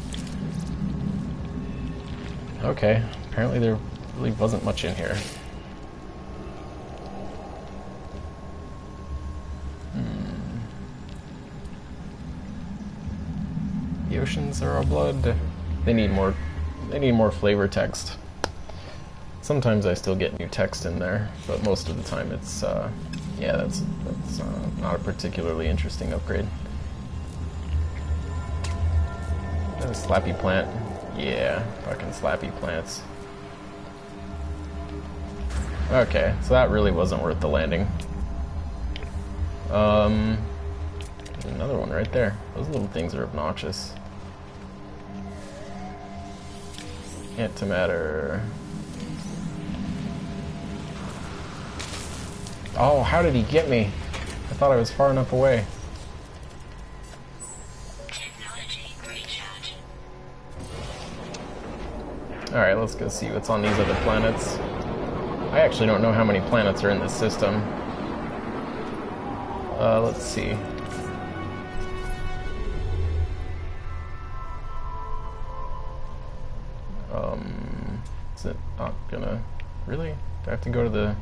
Okay, apparently there really wasn't much in here. The oceans are our blood. They need more flavor text. Sometimes I still get new text in there, but most of the time it's yeah, that's not a particularly interesting upgrade. A slappy plant. Yeah, fucking slappy plants. Okay, so that really wasn't worth the landing. There's another one right there. Those little things are obnoxious. Antimatter. Oh, how did he get me? I thought I was far enough away. Technology recharge. Alright, let's go see what's on these other planets. I actually don't know how many planets are in this system. Let's see. Is it not gonna... Really? Do I have to go to the...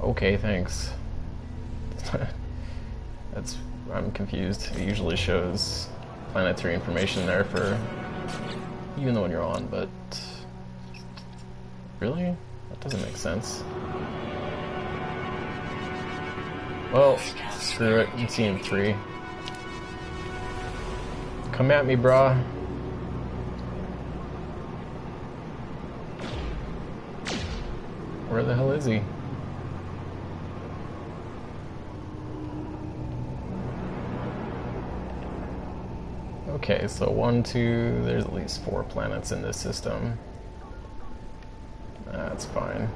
Okay, thanks. That's... I'm confused. It usually shows planetary information there for... even the one you're on, but... Really? That doesn't make sense. Well, screw it. I'm seeing 3. Come at me, brah. Where the hell is he? Okay, so 1, 2, there's at least 4 planets in this system. That's fine.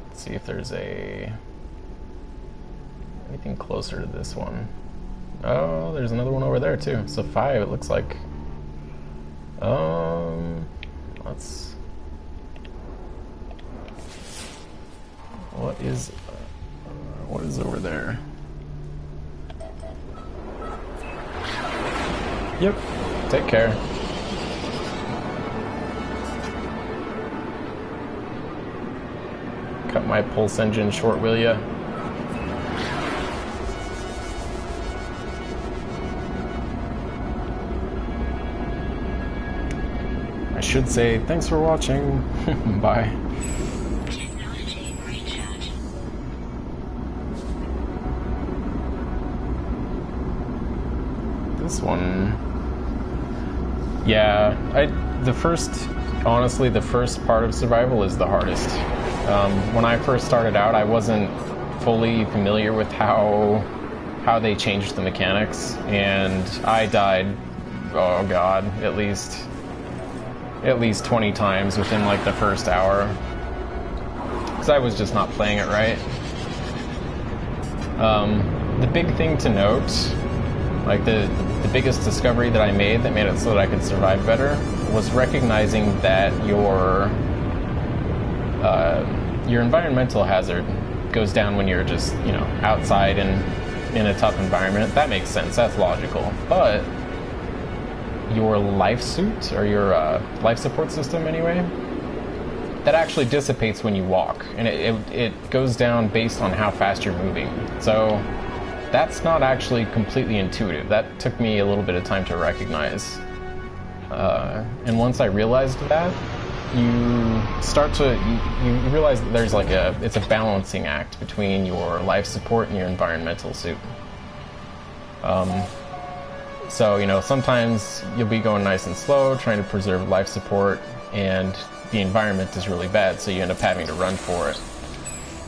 Let's see if there's anything closer to this one. Oh, there's another one over there too. So 5, it looks like. Let's... What is over there? Yep. Take care. Cut my pulse engine short, will ya? I should say thanks for watching. Bye. Technology recharge. This one... Yeah, the first honestly, the first part of survival is the hardest. When I first started out, I wasn't fully familiar with how they changed the mechanics, and I died, oh god, at least 20 times within like the first hour, because I was just not playing it right. The big thing to note, like the biggest discovery that I made that made it so that I could survive better, was recognizing that your environmental hazard goes down when you're just, you know, outside and in a tough environment. That makes sense, that's logical. But your life suit, or your life support system anyway, that actually dissipates when you walk, and it goes down based on how fast you're moving. So that's not actually completely intuitive. That took me a little bit of time to recognize. And once I realized that, you realize that there's like it's a balancing act between your life support and your environmental suit. So, you know, sometimes you'll be going nice and slow, trying to preserve life support, and the environment is really bad, so you end up having to run for it.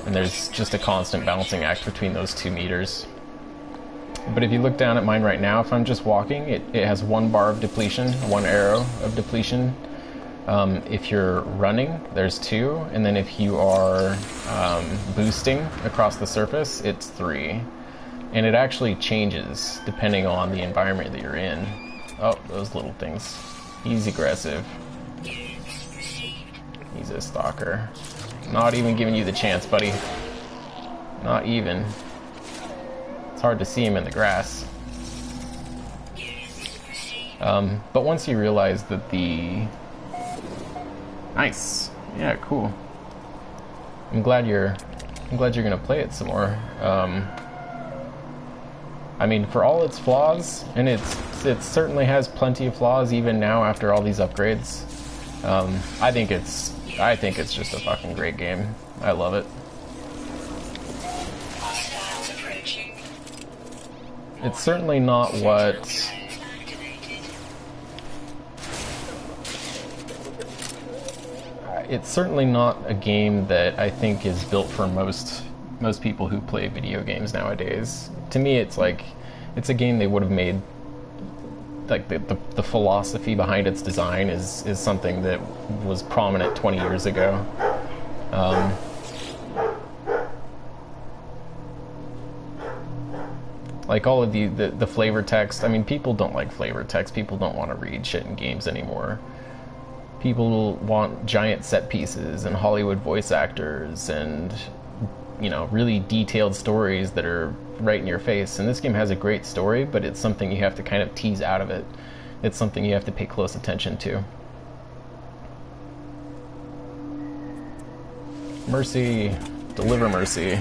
And there's just a constant balancing act between those two meters. But if you look down at mine right now, if I'm just walking, it has 1 bar of depletion, 1 arrow of depletion. If you're running, there's 2, and then if you are boosting across the surface, it's 3. And it actually changes depending on the environment that you're in. Oh, those little things. He's aggressive. He's a stalker. Not even giving you the chance, buddy. Not even. It's hard to see him in the grass. But once you realize that the... Nice. Yeah, cool. I'm glad you're gonna play it some more. I mean, for all its flaws, and it certainly has plenty of flaws even now after all these upgrades. I think it's just a fucking great game. I love it. It's certainly not what... It's certainly not a game that I think is built for most people who play video games nowadays. To me, it's like, it's a game they would have made, like the philosophy behind its design is something that was prominent 20 years ago. Like all of the flavor text, I mean, people don't like flavor text. People don't want to read shit in games anymore. People want giant set pieces and Hollywood voice actors and, you know, really detailed stories that are right in your face. And this game has a great story, but it's something you have to kind of tease out of it. It's something you have to pay close attention to. Mercy. Deliver mercy.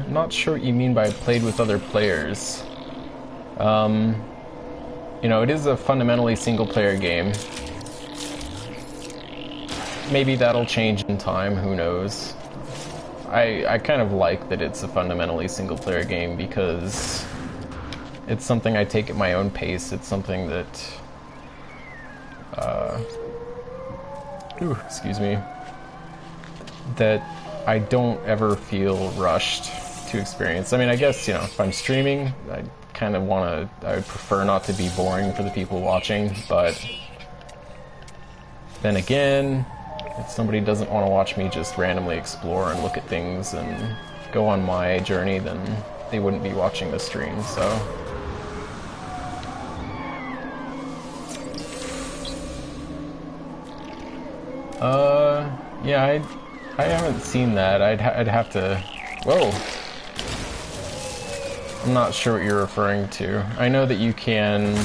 Not sure what you mean by played with other players. You know, it is a fundamentally single-player game. Maybe that'll change in time, who knows. I kind of like that it's a fundamentally single-player game because it's something I take at my own pace. It's something that... excuse me. That I don't ever feel rushed to experience. I mean, I guess, you know, if I'm streaming, I kind of want to... I would prefer not to be boring for the people watching, but... Then again, if somebody doesn't want to watch me just randomly explore and look at things and go on my journey, then they wouldn't be watching the stream, so... Yeah, I haven't seen that. I'd have to... Whoa! I'm not sure what you're referring to. I know that you can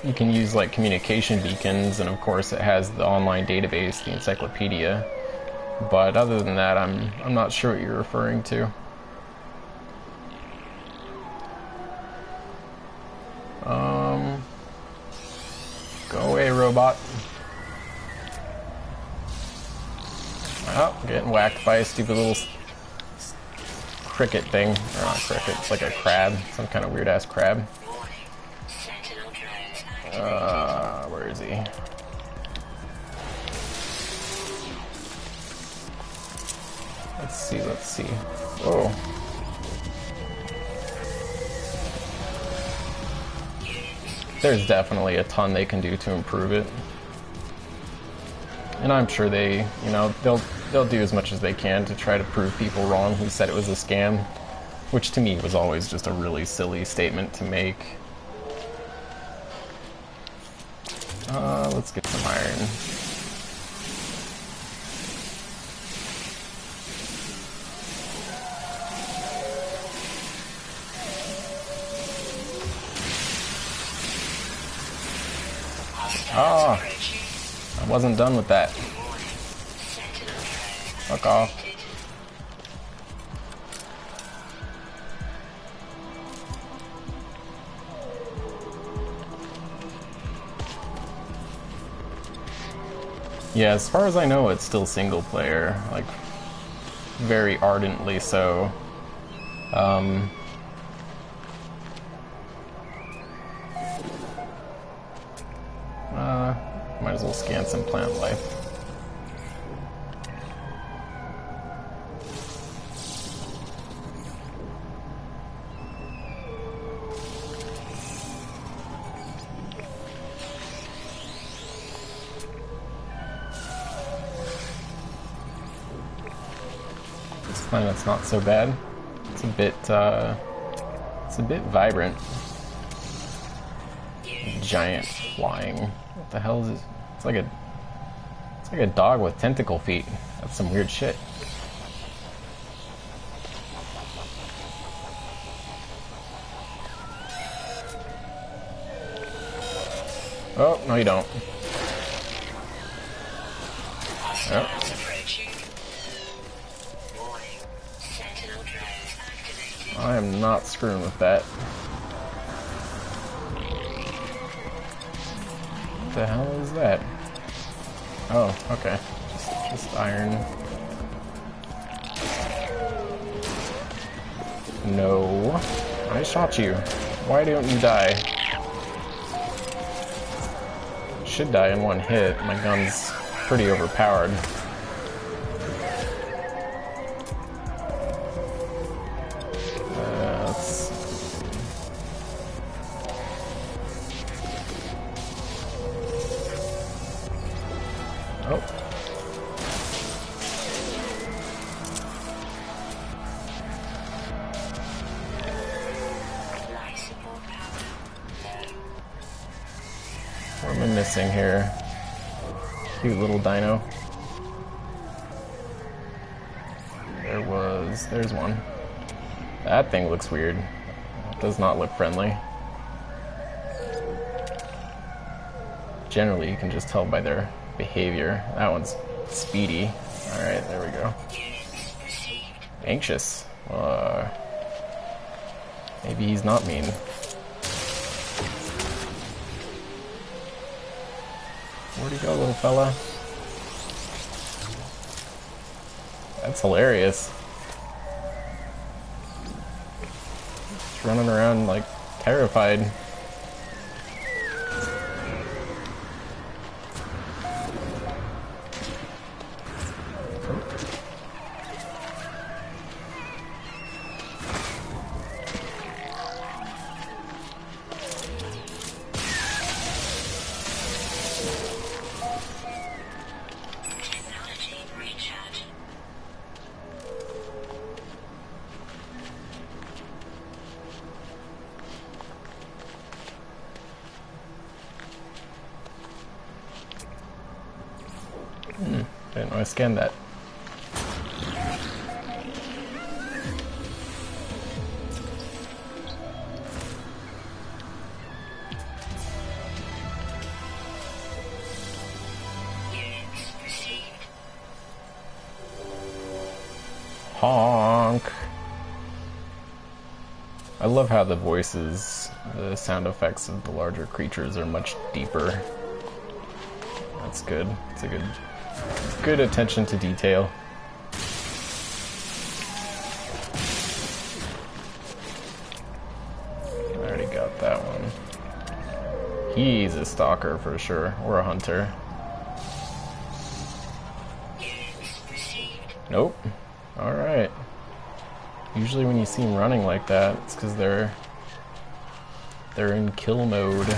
use like communication beacons, and of course it has the online database, the encyclopedia. But other than that, I'm not sure what you're referring to. Go away, robot. Oh, getting whacked by a stupid little cricket thing. Or not cricket, it's like a crab. Some kind of weird ass crab. Warning. Sentinel drones activated. Where is he? Let's see. Whoa. There's definitely a ton they can do to improve it. And I'm sure they, you know, they'll do as much as they can to try to prove people wrong who said it was a scam, which to me was always just a really silly statement to make. Let's get some iron. Oh, I wasn't done with that. Fuck off. Yeah, as far as I know, it's still single player, like very ardently so. Might as well scan some plant life. This planet's not so bad. It's a bit vibrant. Giant flying. What the hell is this? It's like a dog with tentacle feet. That's some weird shit. Oh, no you don't. Oh. I am not screwing with that. What the hell is that? Oh, okay. Just iron. No. I shot you. Why don't you die? Should die in one hit. My gun's pretty overpowered. Oh. What am I missing here? Cute little dino. There's one. That thing looks weird. It does not look friendly. Generally, you can just tell by their behavior. That one's speedy. Alright, there we go. Anxious. Maybe he's not mean. Where'd he go, little fella? That's hilarious. Just running around like terrified. Didn't know I scanned that. Honk. I love how the voices, the sound effects of the larger creatures are much deeper. That's good. It's a good attention to detail. He's a stalker for sure, or a hunter. Nope. Alright. Usually when you see them running like that, it's because they're in kill mode.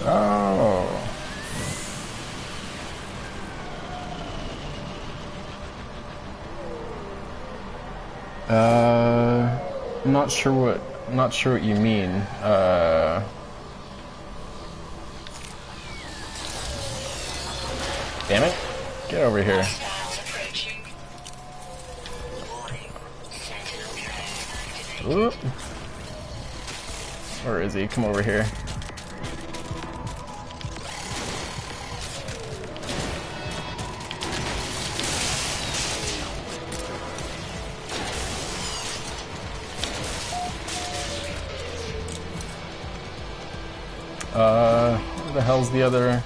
Oh. Not sure what you mean. Damn it. Get over here. Oop. Where is he? Come over here. Where the hell's the other?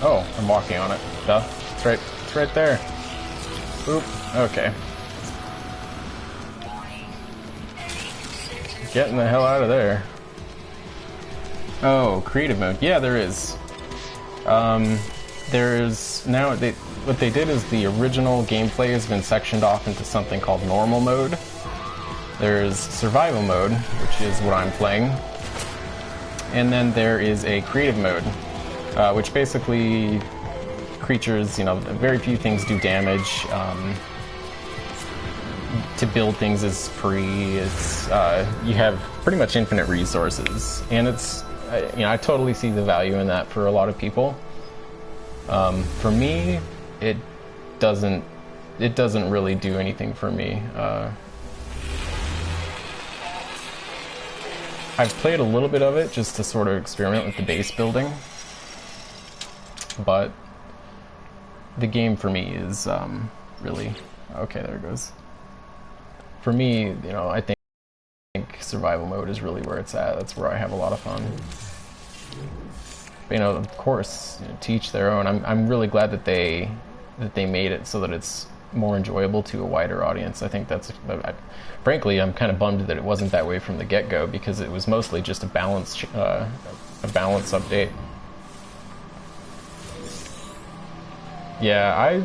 Oh, I'm walking on it. Duh. It's right there. Oop. Okay. Getting the hell out of there. Oh, creative mode. Yeah, there is. There's now what they did is the original gameplay has been sectioned off into something called normal mode. There's survival mode, which is what I'm playing. And then there is a creative mode, which basically creatures, very few things do damage. To build things is free. It's you have pretty much infinite resources, and it's I totally see the value in that for a lot of people. For me, it doesn't really do anything for me. I've played a little bit of it just to sort of experiment with the base building, but the game for me is really okay. There it goes. For me, I think survival mode is really where it's at. That's where I have a lot of fun. But, of course, to each their own. I'm really glad that they made it so that it's more enjoyable to a wider audience. I think that's frankly, I'm kind of bummed that it wasn't that way from the get-go, because it was mostly just a balance update. Yeah,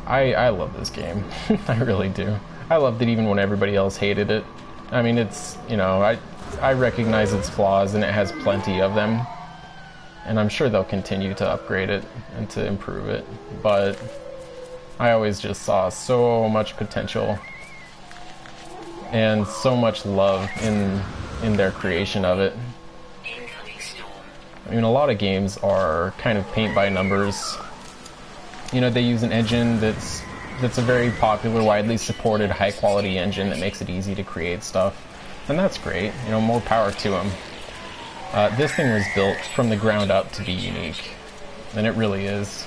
I love this game. I really do. I loved it even when everybody else hated it. I mean, it's, I recognize its flaws, and it has plenty of them. And I'm sure they'll continue to upgrade it and to improve it. But I always just saw so much potential and so much love in their creation of it. I mean, a lot of games are kind of paint by numbers. They use an engine that's a very popular, widely supported, high-quality engine that makes it easy to create stuff. And that's great. More power to them. This thing was built from the ground up to be unique. And it really is.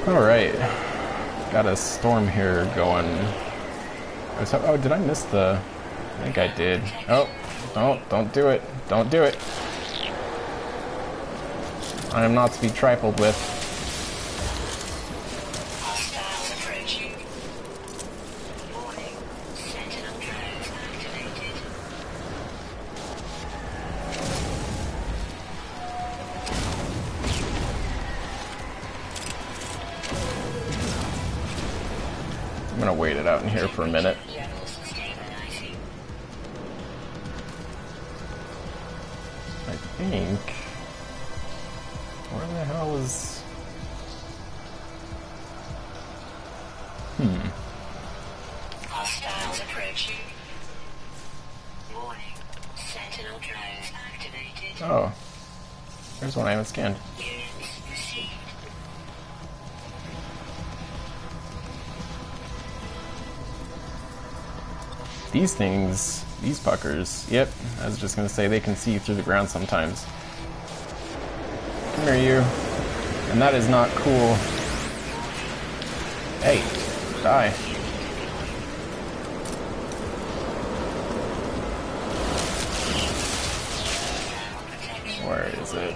Alright. Got a storm here going. Oh, did I miss the... I think I did. Oh, don't do it. Don't do it. I am not to be trifled with. I'm gonna wait it out in here for a minute. I think... Where the hell is... Hostiles approaching. Warning. Sentinel drones activated. Oh. There's one I haven't scanned. Units received. These things, these puckers, yep, I was just gonna say they can see through the ground sometimes. Come here, you. And that is not cool. Hey, die. Where is it?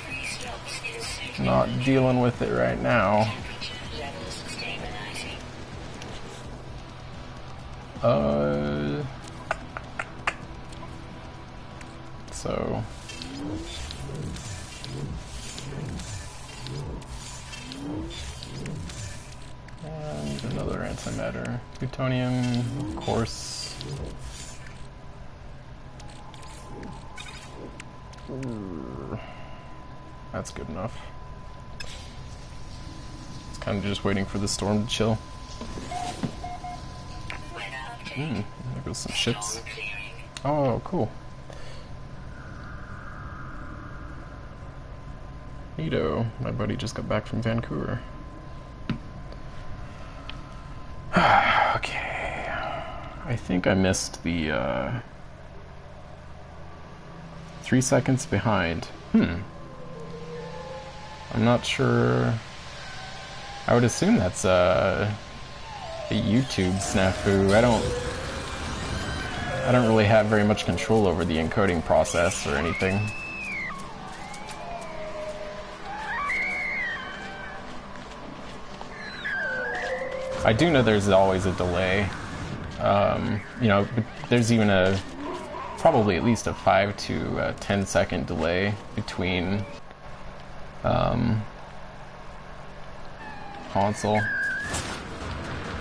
Free slots in suit. Not dealing with it right now. Temperature levels stabilizing. So and another antimatter. Plutonium, of course. That's good enough. It's kind of just waiting for the storm to chill. Weather update. There goes some ships. Storm clearing. Oh, cool. Neato. My buddy just got back from Vancouver. Okay. I think I missed the 3 seconds behind. I'm not sure. I would assume that's a YouTube snafu. I don't really have very much control over the encoding process or anything. I do know there's always a delay. You know, there's even probably at least a 5 to 10 second delay between console.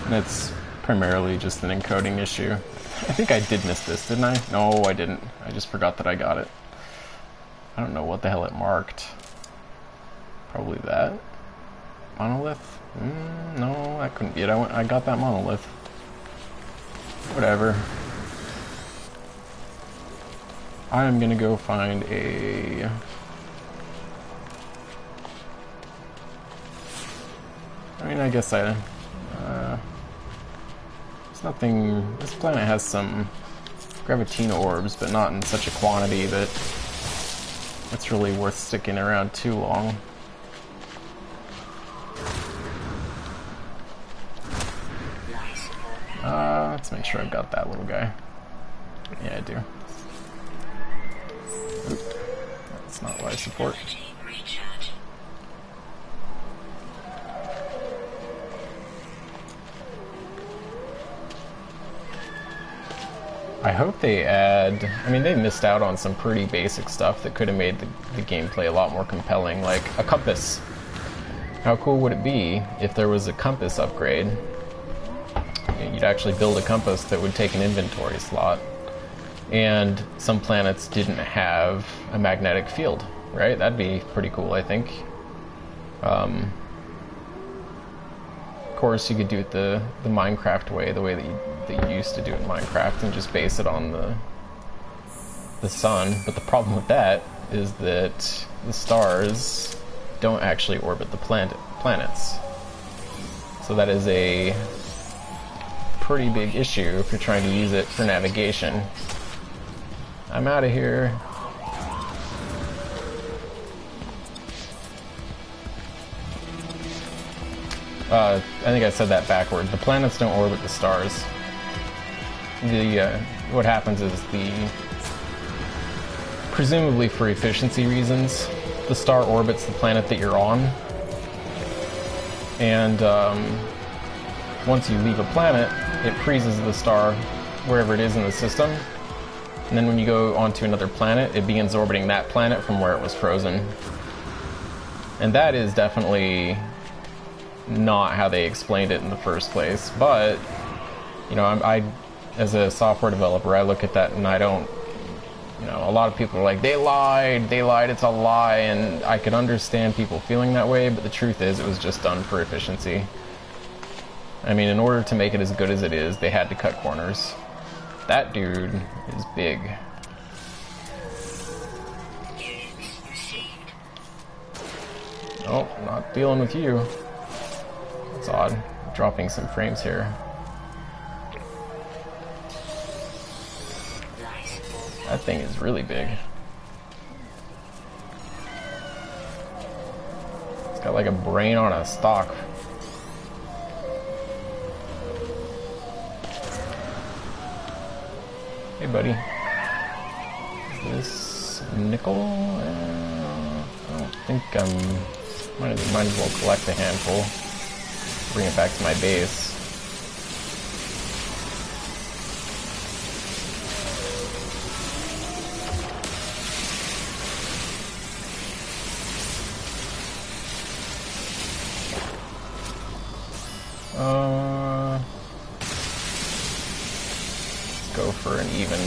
And it's primarily just an encoding issue. I think I did miss this, didn't I? No, I didn't. I just forgot that I got it. I don't know what the hell it marked. Probably that. Monolith? No, that couldn't be it. I got that monolith. Whatever. I'm gonna go find a... I mean, I guess there's nothing... This planet has some Gravitino orbs, but not in such a quantity that it's really worth sticking around too long. Let's make sure I've got that little guy. Yeah, I do. Oop. That's not life support. Recharge. I hope they add... I mean, they missed out on some pretty basic stuff that could have made the gameplay a lot more compelling, like a compass. How cool would it be if there was a compass upgrade? You'd actually build a compass that would take an inventory slot. And some planets didn't have a magnetic field, right? That'd be pretty cool, I think. Of course, you could do it the Minecraft way, the way that you used to do it in Minecraft, and just base it on the sun. But the problem with that is that the stars don't actually orbit the planets. So that is a pretty big issue if you're trying to use it for navigation. I'm out of here. I think I said that backward. The planets don't orbit the stars. What happens is presumably for efficiency reasons, the star orbits the planet that you're on. And once you leave a planet, it freezes the star wherever it is in the system. And then when you go onto another planet, it begins orbiting that planet from where it was frozen. And that is definitely not how they explained it in the first place. But, you know, I as a software developer, I look at that and I don't, you know, a lot of people are like, they lied, it's a lie, and I could understand people feeling that way, but the truth is it was just done for efficiency. I mean, in order to make it as good as it is, they had to cut corners. That dude is big. Units received. Oh, not dealing with you. That's odd. Dropping some frames here. That thing is really big. It's got like a brain on a stalk. Hey, buddy. This nickel? I don't think might as well collect a handful. Bring it back to my base. Let's go for an even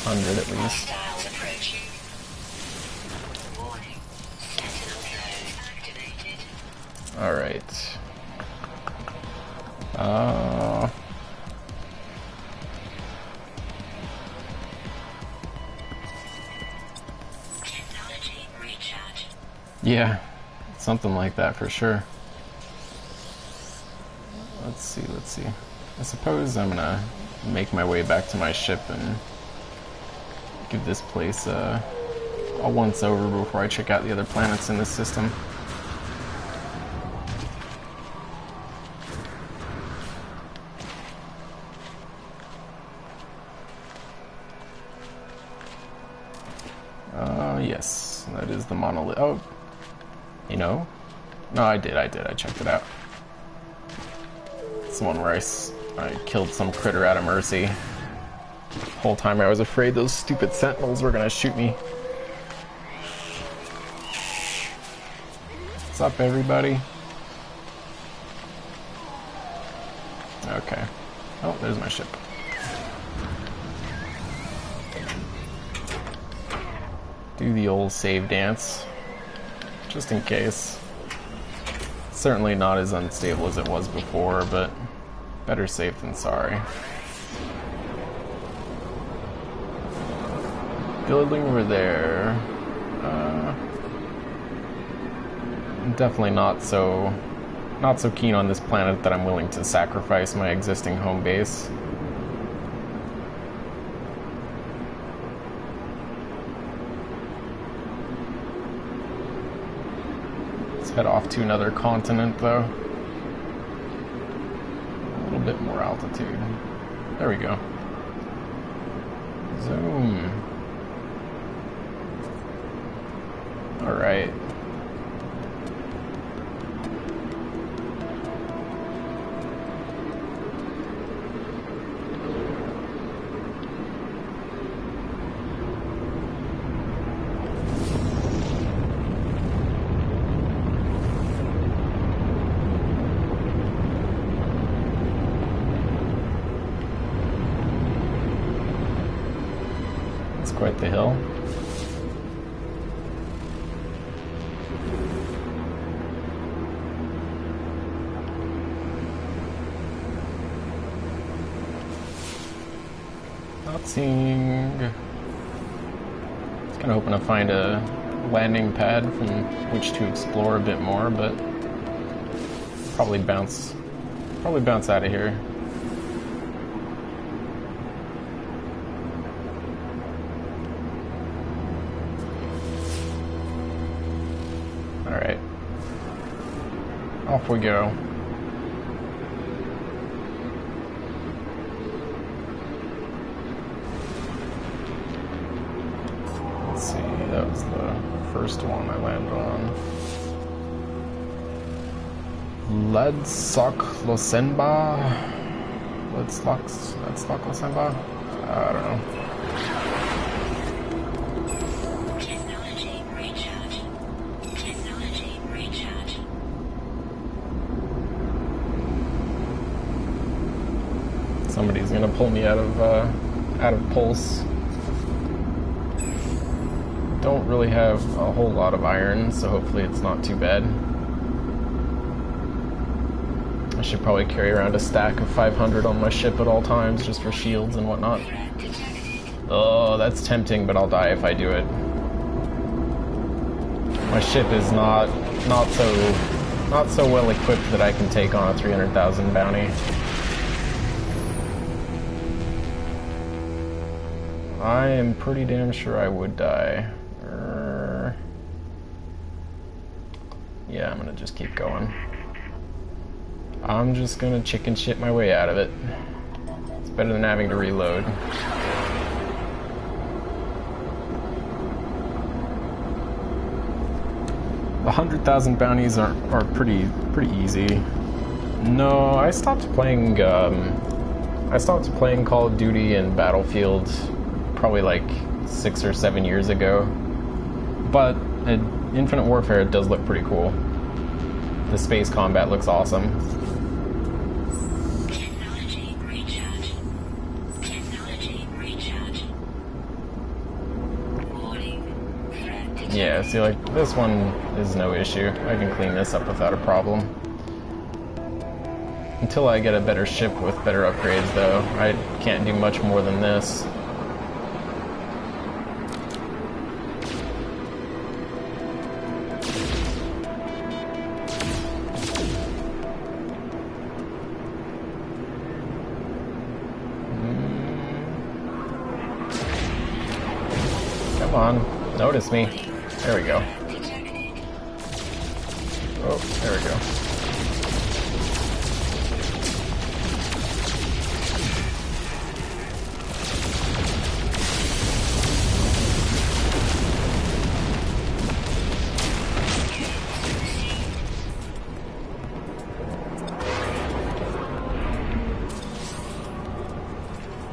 100 at least. Hostiles approaching. Warning. Sentinel code activated. Alright. Technology recharge. Yeah, something like that for sure. Let's see. I suppose I'm gonna make my way back to my ship and give this place a once over before I check out the other planets in this system. Yes, that is the monolith. Oh, you know? No, I did. I checked it out. It's the one where I killed some critter out of mercy. The whole time I was afraid those stupid sentinels were gonna shoot me. What's up, everybody? Okay. Oh, there's my ship. Do the old save dance, just in case. Certainly not as unstable as it was before, but better safe than sorry. Building over there. Definitely not so keen on this planet that I'm willing to sacrifice my existing home base. Head off to another continent, though. A little bit more altitude. There we go. Zoom. Alright. Quite the hill. Not seeing. Just kind of hoping to find a landing pad from which to explore a bit more, but probably bounce out of here. Alright. Off we go. Let's see, that was the first one I landed on. Ledsock-Losenba? Ledsock-Losenba? I don't know. Somebody's gonna pull me out of pulse. Don't really have a whole lot of iron, so hopefully it's not too bad. I should probably carry around a stack of 500 on my ship at all times, just for shields and whatnot. Oh, that's tempting, but I'll die if I do it. My ship is not so well equipped that I can take on a 300,000 bounty. I am pretty damn sure I would die. Yeah, I'm gonna just keep going. I'm just gonna chicken shit my way out of it. It's better than having to reload. The 100,000 bounties are pretty easy. No, I stopped playing Call of Duty and Battlefield probably like 6 or 7 years ago. But Infinite Warfare, it does look pretty cool. The space combat looks awesome. Technology recharge. Technology recharge. Warning. Threat detected. Yeah, see, like, this one is no issue. I can clean this up without a problem. Until I get a better ship with better upgrades, though, I can't do much more than this. Come on, notice me. There we go. Detected. Oh, there we go.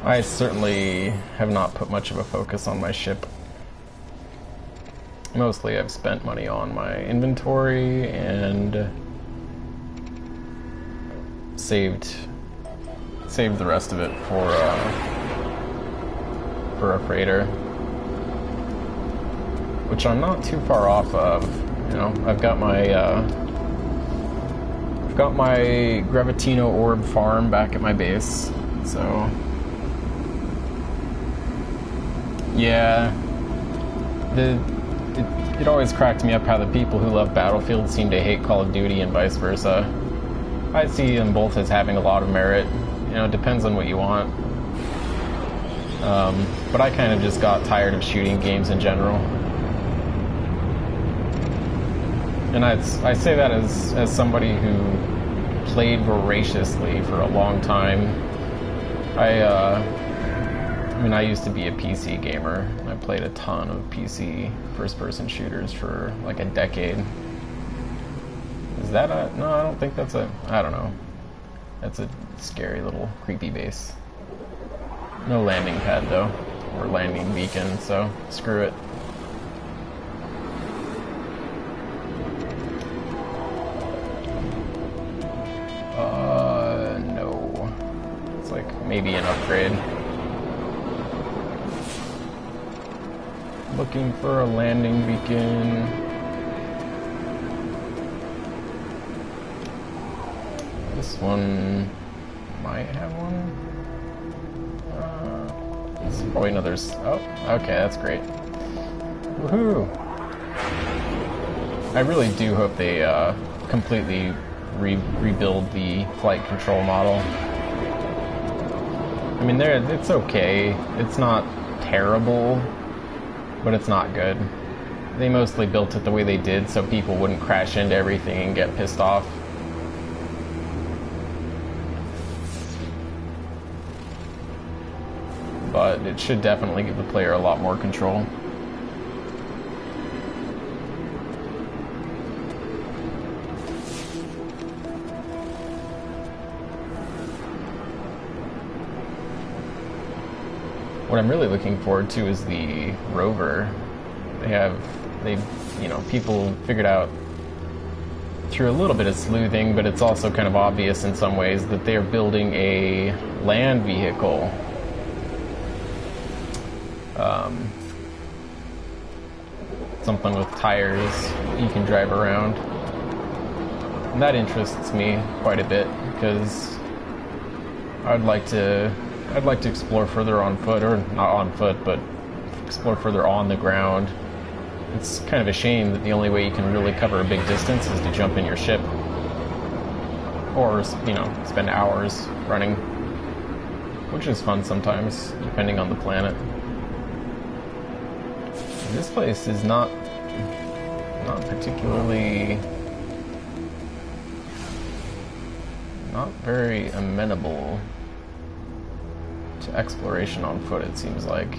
I certainly have not put much of a focus on my ship. Mostly I've spent money on my inventory and saved the rest of it for a freighter, which I'm not too far off of. You know, I've got my Gravitino orb farm back at my base, so yeah. It always cracked me up how the people who love Battlefield seem to hate Call of Duty and vice versa. I see them both as having a lot of merit. You know, it depends on what you want. But I kind of just got tired of shooting games in general. And I say that as somebody who played voraciously for a long time. I mean, I used to be a PC gamer. I played a ton of PC first-person shooters for like a decade. Is that a... No, I don't think that's a... I don't know. That's a scary little creepy base. No landing pad, though. Or landing beacon, so screw it. No. It's like maybe an upgrade. Looking for a landing beacon. This one might have one. This is probably another. Oh, okay, that's great. Woohoo! I really do hope they completely rebuild the flight control model. I mean, it's okay. It's not terrible, but it's not good. They mostly built it the way they did so people wouldn't crash into everything and get pissed off. But it should definitely give the player a lot more control. What I'm really looking forward to is the rover. People figured out through a little bit of sleuthing, but it's also kind of obvious in some ways that they're building a land vehicle. Something with tires you can drive around. And that interests me quite a bit because I'd like to explore further on foot, or not on foot, but explore further on the ground. It's kind of a shame that the only way you can really cover a big distance is to jump in your ship. Or, you know, spend hours running. Which is fun sometimes, depending on the planet. This place is not particularly... not very amenable to exploration on foot, it seems like.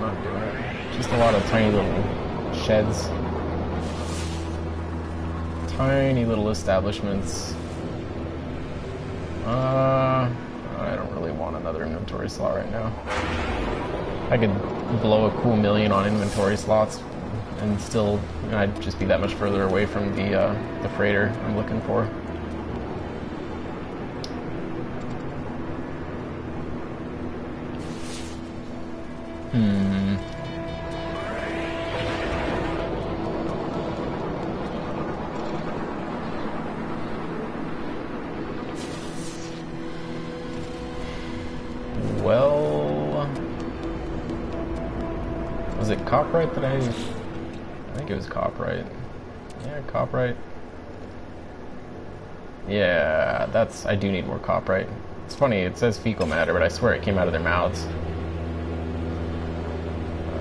not doing it. Just a lot of tiny little sheds. Tiny little establishments. I don't really want another inventory slot right now. I could blow a cool million on inventory slots and still, I'd just be that much further away from the freighter I'm looking for. Well, was it Copyright that I think it was Copyright. Yeah, Copyright. Yeah, I do need more Copyright. It's funny, it says fecal matter, but I swear it came out of their mouths.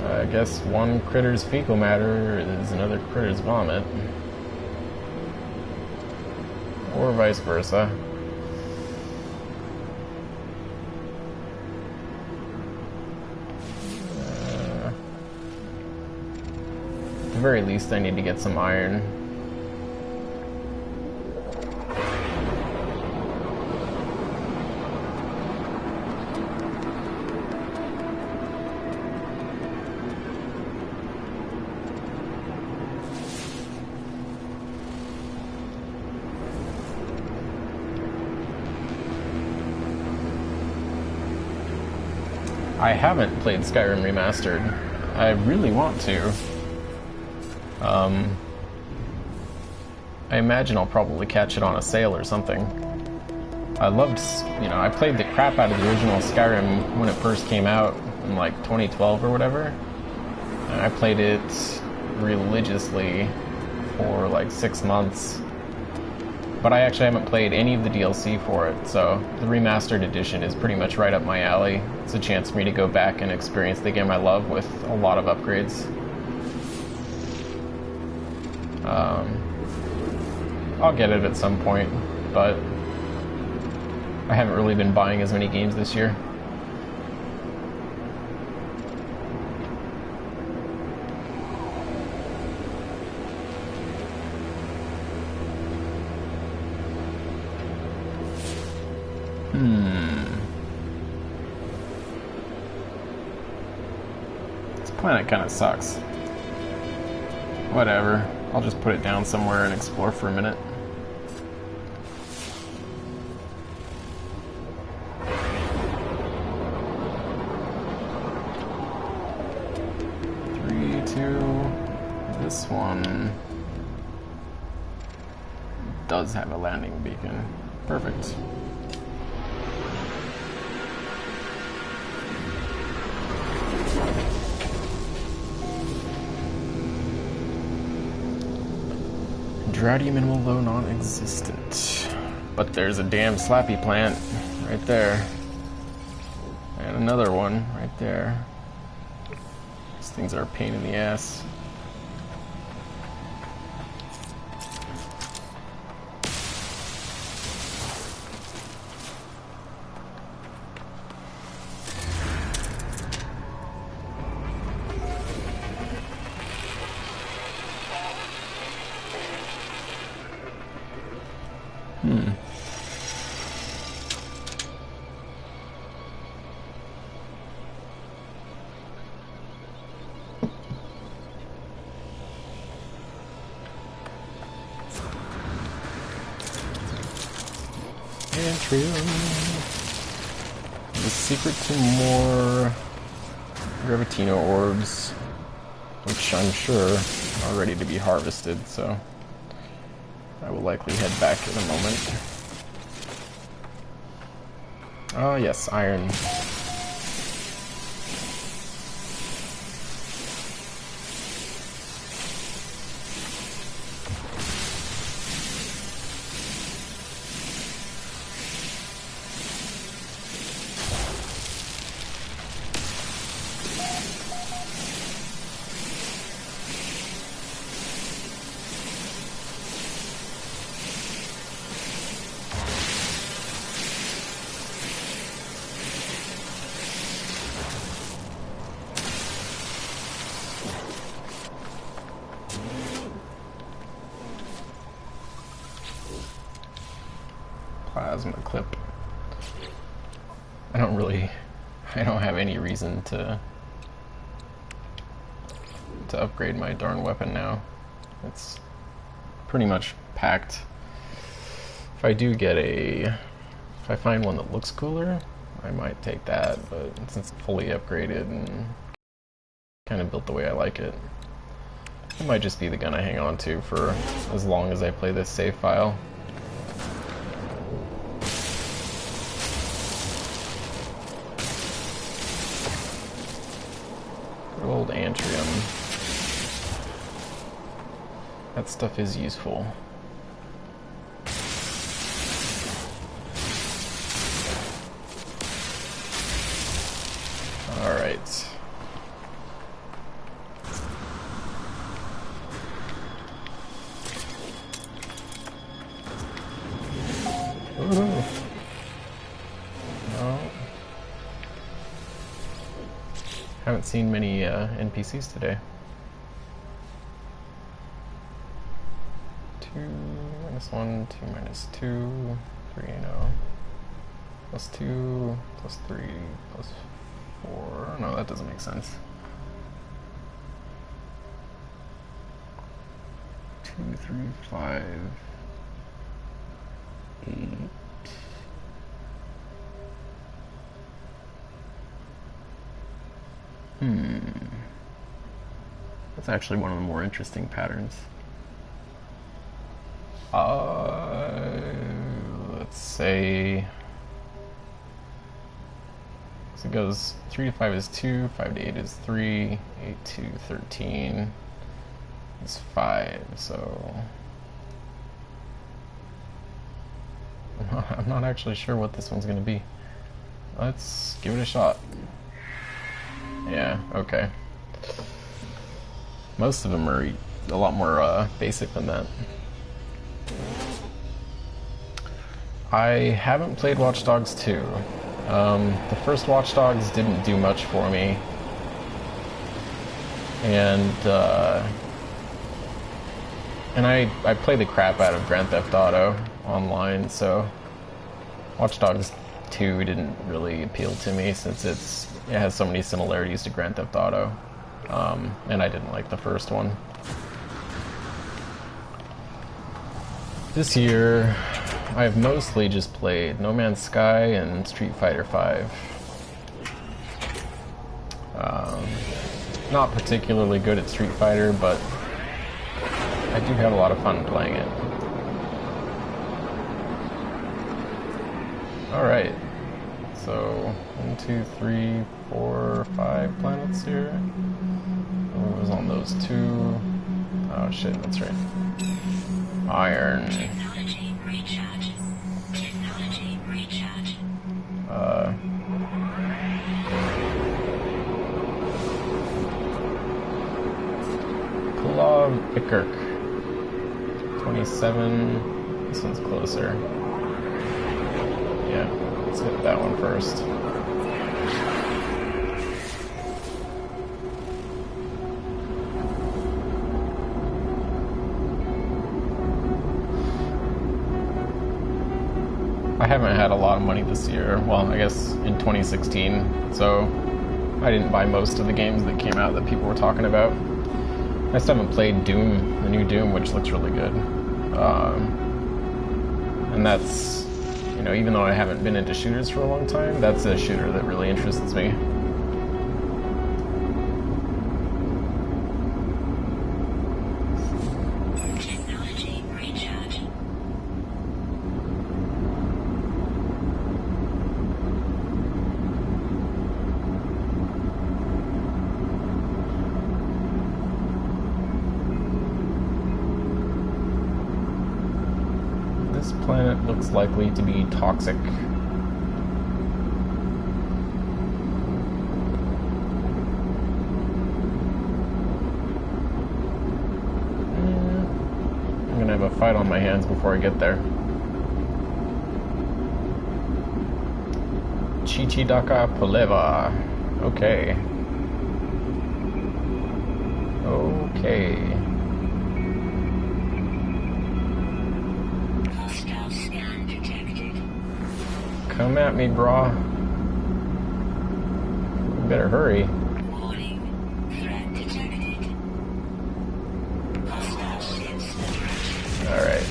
I guess one critter's fecal matter is another critter's vomit. Or vice versa. At the very least, I need to get some iron. I haven't played Skyrim Remastered. I really want to. I imagine I'll probably catch it on a sale or something. I played the crap out of the original Skyrim when it first came out in like 2012 or whatever. And I played it religiously for like 6 months. But I actually haven't played any of the DLC for it, so the remastered edition is pretty much right up my alley. It's a chance for me to go back and experience the game I love with a lot of upgrades. I'll get it at some point, but I haven't really been buying as many games this year. This planet kind of sucks. Whatever. I'll just put it down somewhere and explore for a minute. This one does have a landing beacon. Perfect. Droughty minimal low non-existent. But there's a damn slappy plant right there. And another one right there. These things are a pain in the ass. The secret to more Gravitino orbs, which I'm sure are ready to be harvested, so I will likely head back in a moment. Oh yes, iron. plasma clip. I don't have any reason to upgrade my darn weapon now. It's pretty much packed. If I find one that looks cooler, I might take that, but since it's fully upgraded and kind of built the way I like it, it might just be the gun I hang on to for as long as I play this save file. Good old Antrium. That stuff is useful. Alright. No. Haven't seen many NPCs today. 2 minus 1, 2 minus 2, 3, no. Plus 2, plus 3, plus 4. No, that doesn't make sense. 2, 3, 5, 8. That's actually one of the more interesting patterns. Let's say, so it goes 3 to 5 is 2, 5 to 8 is 3, 8 to 13 is 5, so I'm not actually sure what this one's going to be. Let's give it a shot. Yeah, okay. Most of them are a lot more basic than that. I haven't played Watch Dogs 2. The first Watch Dogs didn't do much for me. And I play the crap out of Grand Theft Auto online, so Watch Dogs 2 didn't really appeal to me since it has so many similarities to Grand Theft Auto. And I didn't like the first one. This year, I've mostly just played No Man's Sky and Street Fighter V. Not particularly good at Street Fighter, but I do have a lot of fun playing it. Alright, so 1, 2, 3, 4, 5 planets here. What was on those 2? Oh shit, that's right. Iron. Technology recharge. Technology recharge. Kulov Ikirk. 27. This one's closer. Yeah, let's hit that one first. I haven't had a lot of money this year, well, I guess in 2016, so I didn't buy most of the games that came out that people were talking about. I still haven't played Doom, the new Doom, which looks really good. And that's, you know, even though I haven't been into shooters for a long time, that's a shooter that really interests me. Technology recharge. This planet looks likely to be toxic. I'm gonna have a fight on my hands before I get there. Chichidaka Poleva. Okay. Okay. Hostile scan detected. Come at me, brah. You better hurry. Warning. Threat detected. Hostile ships approaching. Alright.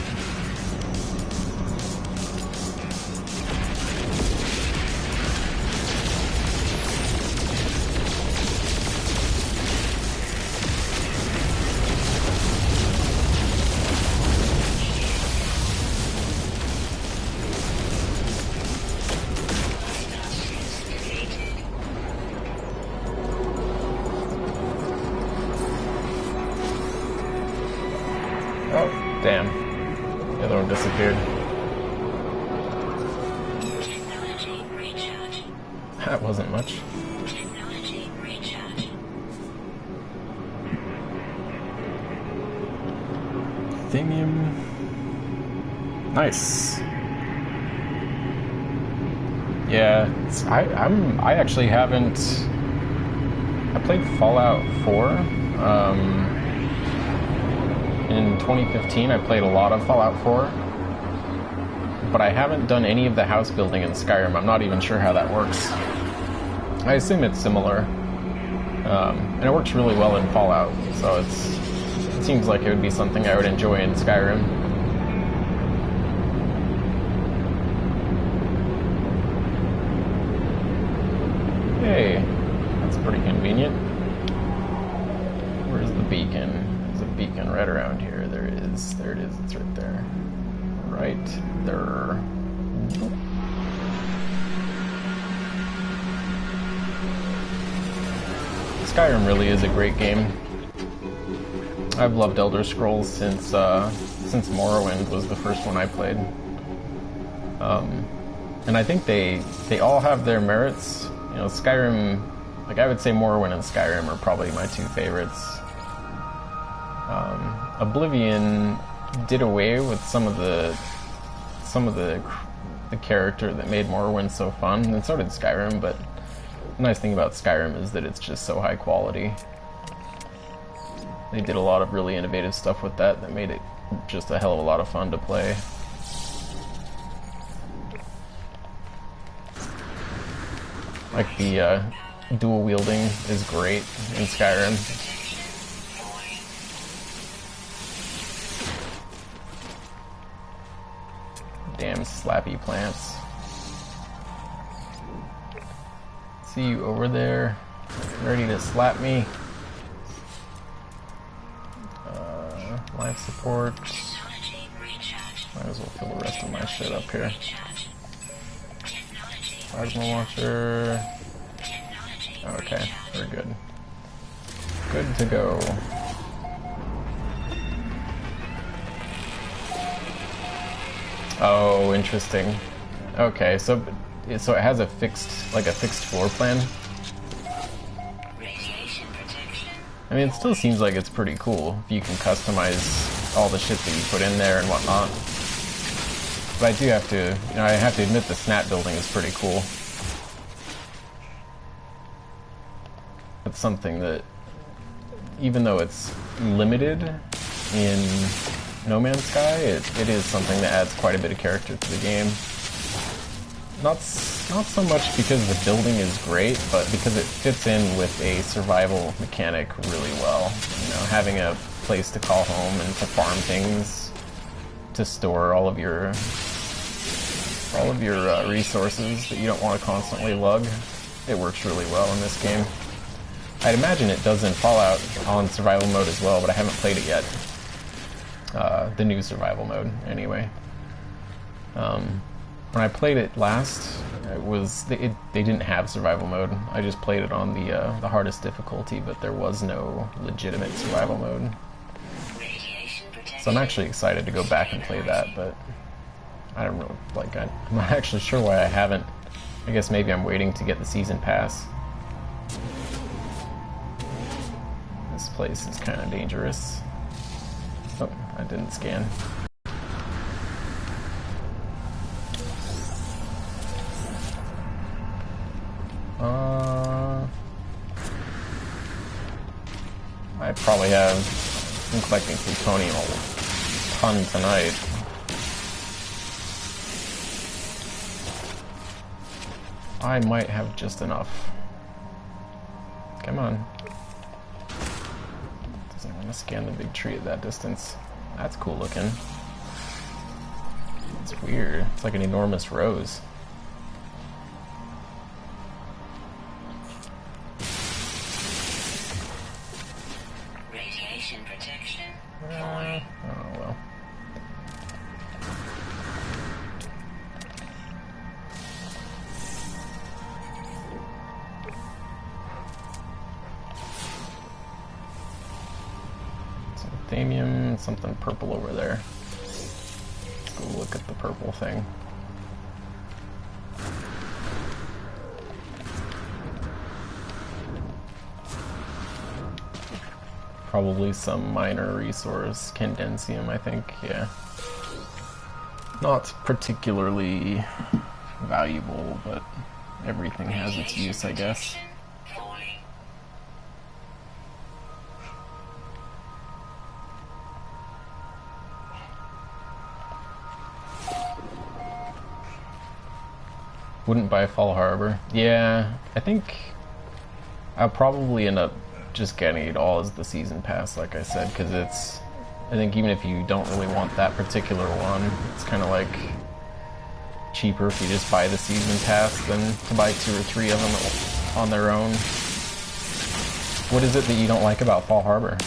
Oh, damn. The other one disappeared. Technology recharge. That wasn't much. Technology recharge. Thingium. Nice. Yeah, I actually haven't. I played Fallout 4. In 2015, I played a lot of Fallout 4, but I haven't done any of the house building in Skyrim. I'm not even sure how that works. I assume it's similar, and it works really well in Fallout, so it seems like it would be something I would enjoy in Skyrim. Hey, that's pretty convenient. Where's the beacon? There's a beacon right around here. There it is. There it is. It's right there. Right there. Skyrim really is a great game. I've loved Elder Scrolls since Morrowind was the first one I played. And I think they all have their merits. You know, Skyrim, like I would say Morrowind and Skyrim are probably my two favorites. Oblivion did away with some of the character that made Morrowind so fun, and so did Skyrim, but the nice thing about Skyrim is that it's just so high quality. They did a lot of really innovative stuff with that made it just a hell of a lot of fun to play. Like the dual wielding is great in Skyrim. Damn slappy plants. See you over there, ready to slap me. Life support. Might as well fill the rest of my shit up here. Plasma launcher. Okay, we're good. Good to go. Oh, interesting. Okay, so it has a fixed floor plan. I mean, it still seems like it's pretty cool if you can customize all the shit that you put in there and whatnot. But I do have to, I have to admit the snap building is pretty cool. It's something that, even though it's limited in No Man's Sky, it is something that adds quite a bit of character to the game. Not so much because the building is great, but because it fits in with a survival mechanic really well. You know, having a place to call home and to farm things, to store all of your resources that you don't want to constantly lug. It works really well in this game. I'd imagine it does in Fallout on survival mode as well, but I haven't played it yet. The new survival mode, anyway. When I played it last, they didn't have survival mode. I just played it on the hardest difficulty, but there was no legitimate survival mode. So I'm actually excited to go back and play that, but I don't know, I'm not actually sure why I haven't. I guess maybe I'm waiting to get the season pass. This place is kind of dangerous. Oh, I didn't scan. I probably have been collecting plutonium a ton tonight. I might have just enough. Come on. Doesn't want to scan the big tree at that distance. That's cool looking. It's weird. It's like an enormous rose. Radiation protection. Oh well. Some thamium, something purple over there. Let's go look at the purple thing. Probably some minor resource, condensium, I think, yeah. Not particularly valuable, but everything has its use, I guess. Falling. Wouldn't buy Fall Harbor. Yeah, I think I'll probably end up just getting it all as the season pass, like I said, because it's, I think even if you don't really want that particular one, it's kind of like cheaper if you just buy the season pass than to buy 2 or 3 of them on their own. What is it that you don't like about Fall Harbor?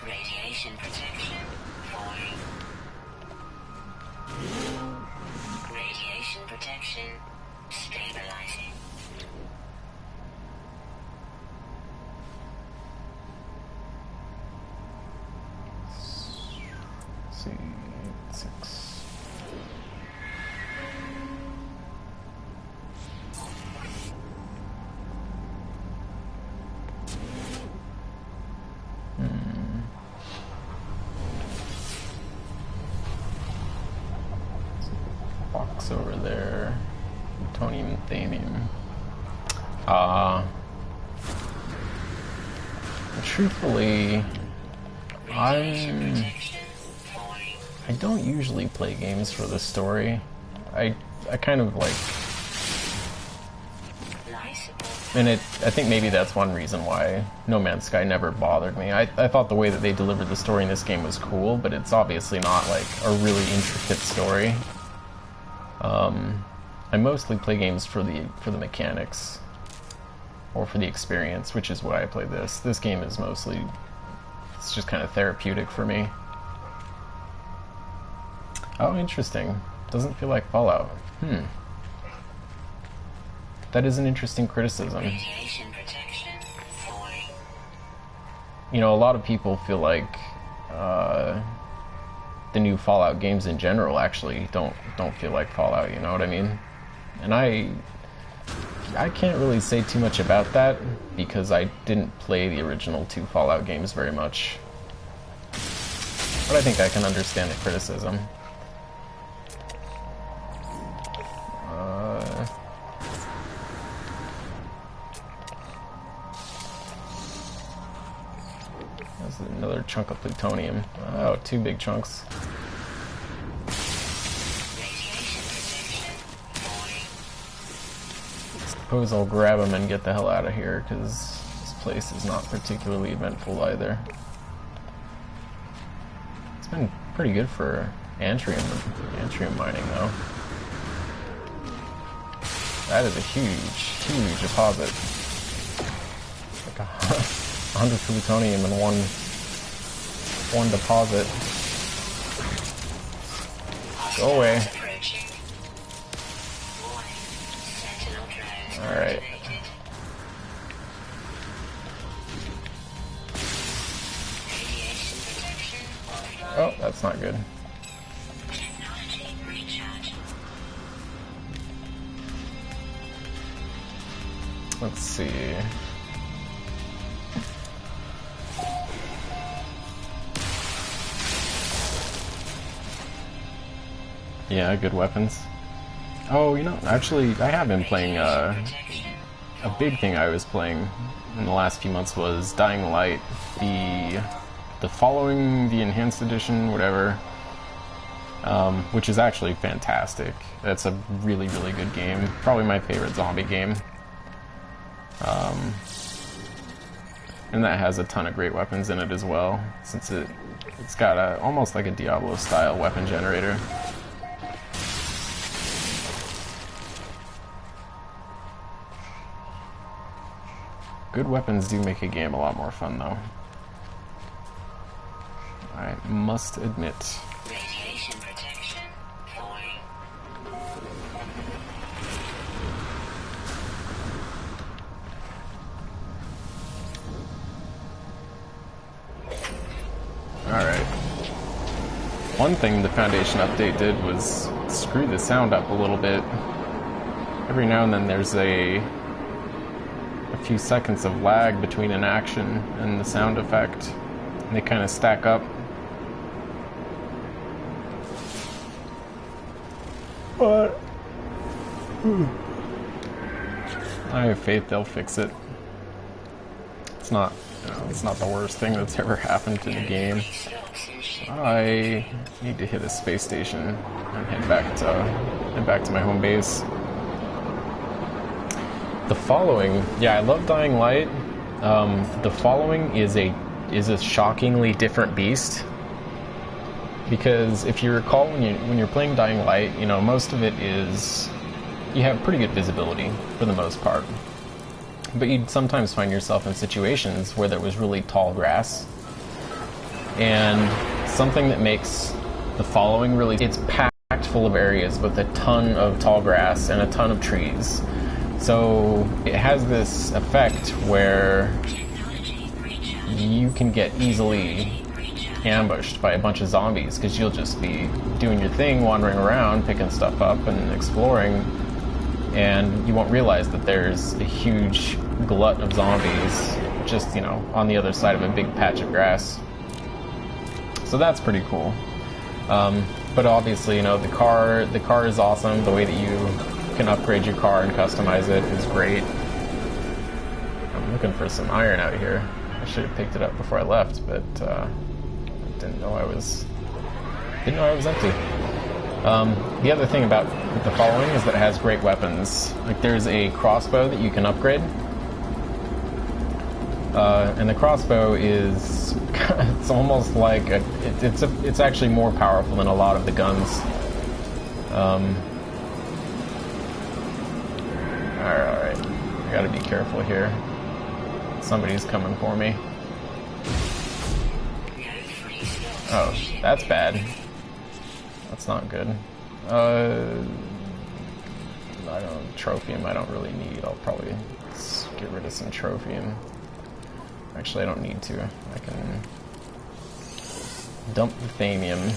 Radiation protection. Falling. Radiation protection. Stabilizing. Let's see, 6. Box over there. Plutonium, thamium. Truthfully, I don't usually play games for the story. I kind of like, and I think maybe that's one reason why No Man's Sky never bothered me. I thought the way that they delivered the story in this game was cool, but it's obviously not like a really intricate story. I mostly play games for the mechanics or for the experience, which is why I play this. This game is mostly, it's just kind of therapeutic for me. Oh, interesting. Doesn't feel like Fallout. That is an interesting criticism. Radiation protection. Falling. You know, a lot of people feel like the new Fallout games in general actually don't feel like Fallout, you know what I mean? And I can't really say too much about that because I didn't play the original 2 Fallout games very much. But I think I can understand the criticism. That's another chunk of plutonium. Oh, 2 big chunks. Suppose I'll grab them and get the hell out of here, because this place is not particularly eventful either. It's been pretty good for antrium mining, though. That is a huge deposit. Like 100 plutonium in one deposit. Go away. Alright. Oh, that's not good. Let's see. Yeah, good weapons. Oh, you know, actually, I have been playing, a big thing I was playing in the last few months was Dying Light, the following, the enhanced edition, whatever. which is actually fantastic. That's a really, really good game. Probably my favorite zombie game. And that has a ton of great weapons in it as well, since it's got almost like a Diablo-style weapon generator. Good weapons do make a game a lot more fun, though. I must admit. Radiation protection falling. Alright. One thing the Foundation update did was screw the sound up a little bit. Every now and then there's a few seconds of lag between an action and the sound effect, and they kind of stack up. But I have faith they'll fix it. It's not, it's not the worst thing that's ever happened to the game. I need to hit a space station and head back to my home base. The Following, yeah, I love Dying Light. The Following is a shockingly different beast, because if you recall when you're playing Dying Light, you know, most of it is you have pretty good visibility for the most part, but you'd sometimes find yourself in situations where there was really tall grass, and something that makes The Following really, it's packed full of areas with a ton of tall grass and a ton of trees. So it has this effect where you can get easily ambushed by a bunch of zombies, because you'll just be doing your thing, wandering around, picking stuff up and exploring, and you won't realize that there's a huge glut of zombies just, you know, on the other side of a big patch of grass. So that's pretty cool. But obviously, you know, the car is awesome. The way that you can upgrade your car and customize it is great. I'm looking for some iron out here. I should have picked it up before I left, but I didn't know I was empty. The other thing about The Following is that it has great weapons. Like, there's a crossbow that you can upgrade, and the crossbow is it's almost like it's actually more powerful than a lot of the guns. Alright. I gotta be careful here. Somebody's coming for me. Oh, that's bad. That's not good. Trophium I don't really need. I'll probably get rid of some trophium. Actually, I don't need to. I can dump the thamium.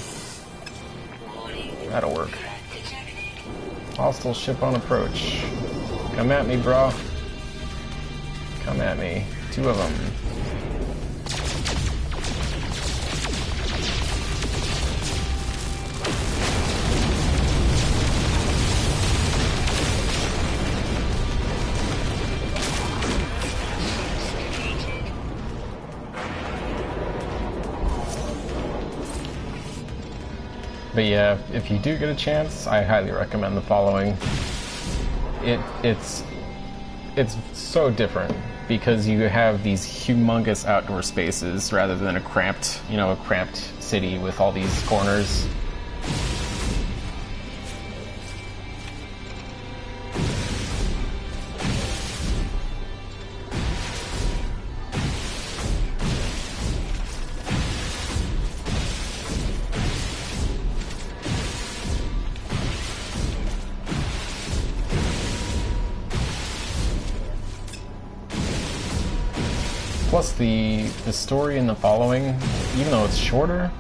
That'll work. Hostile ship on approach. Come at me, bro. Come at me. 2 of them. But yeah, if you do get a chance, I highly recommend The Following. It's so different because you have these humongous outdoor spaces rather than a cramped city with all these corners. Plus the story in The Following, even though it's shorter,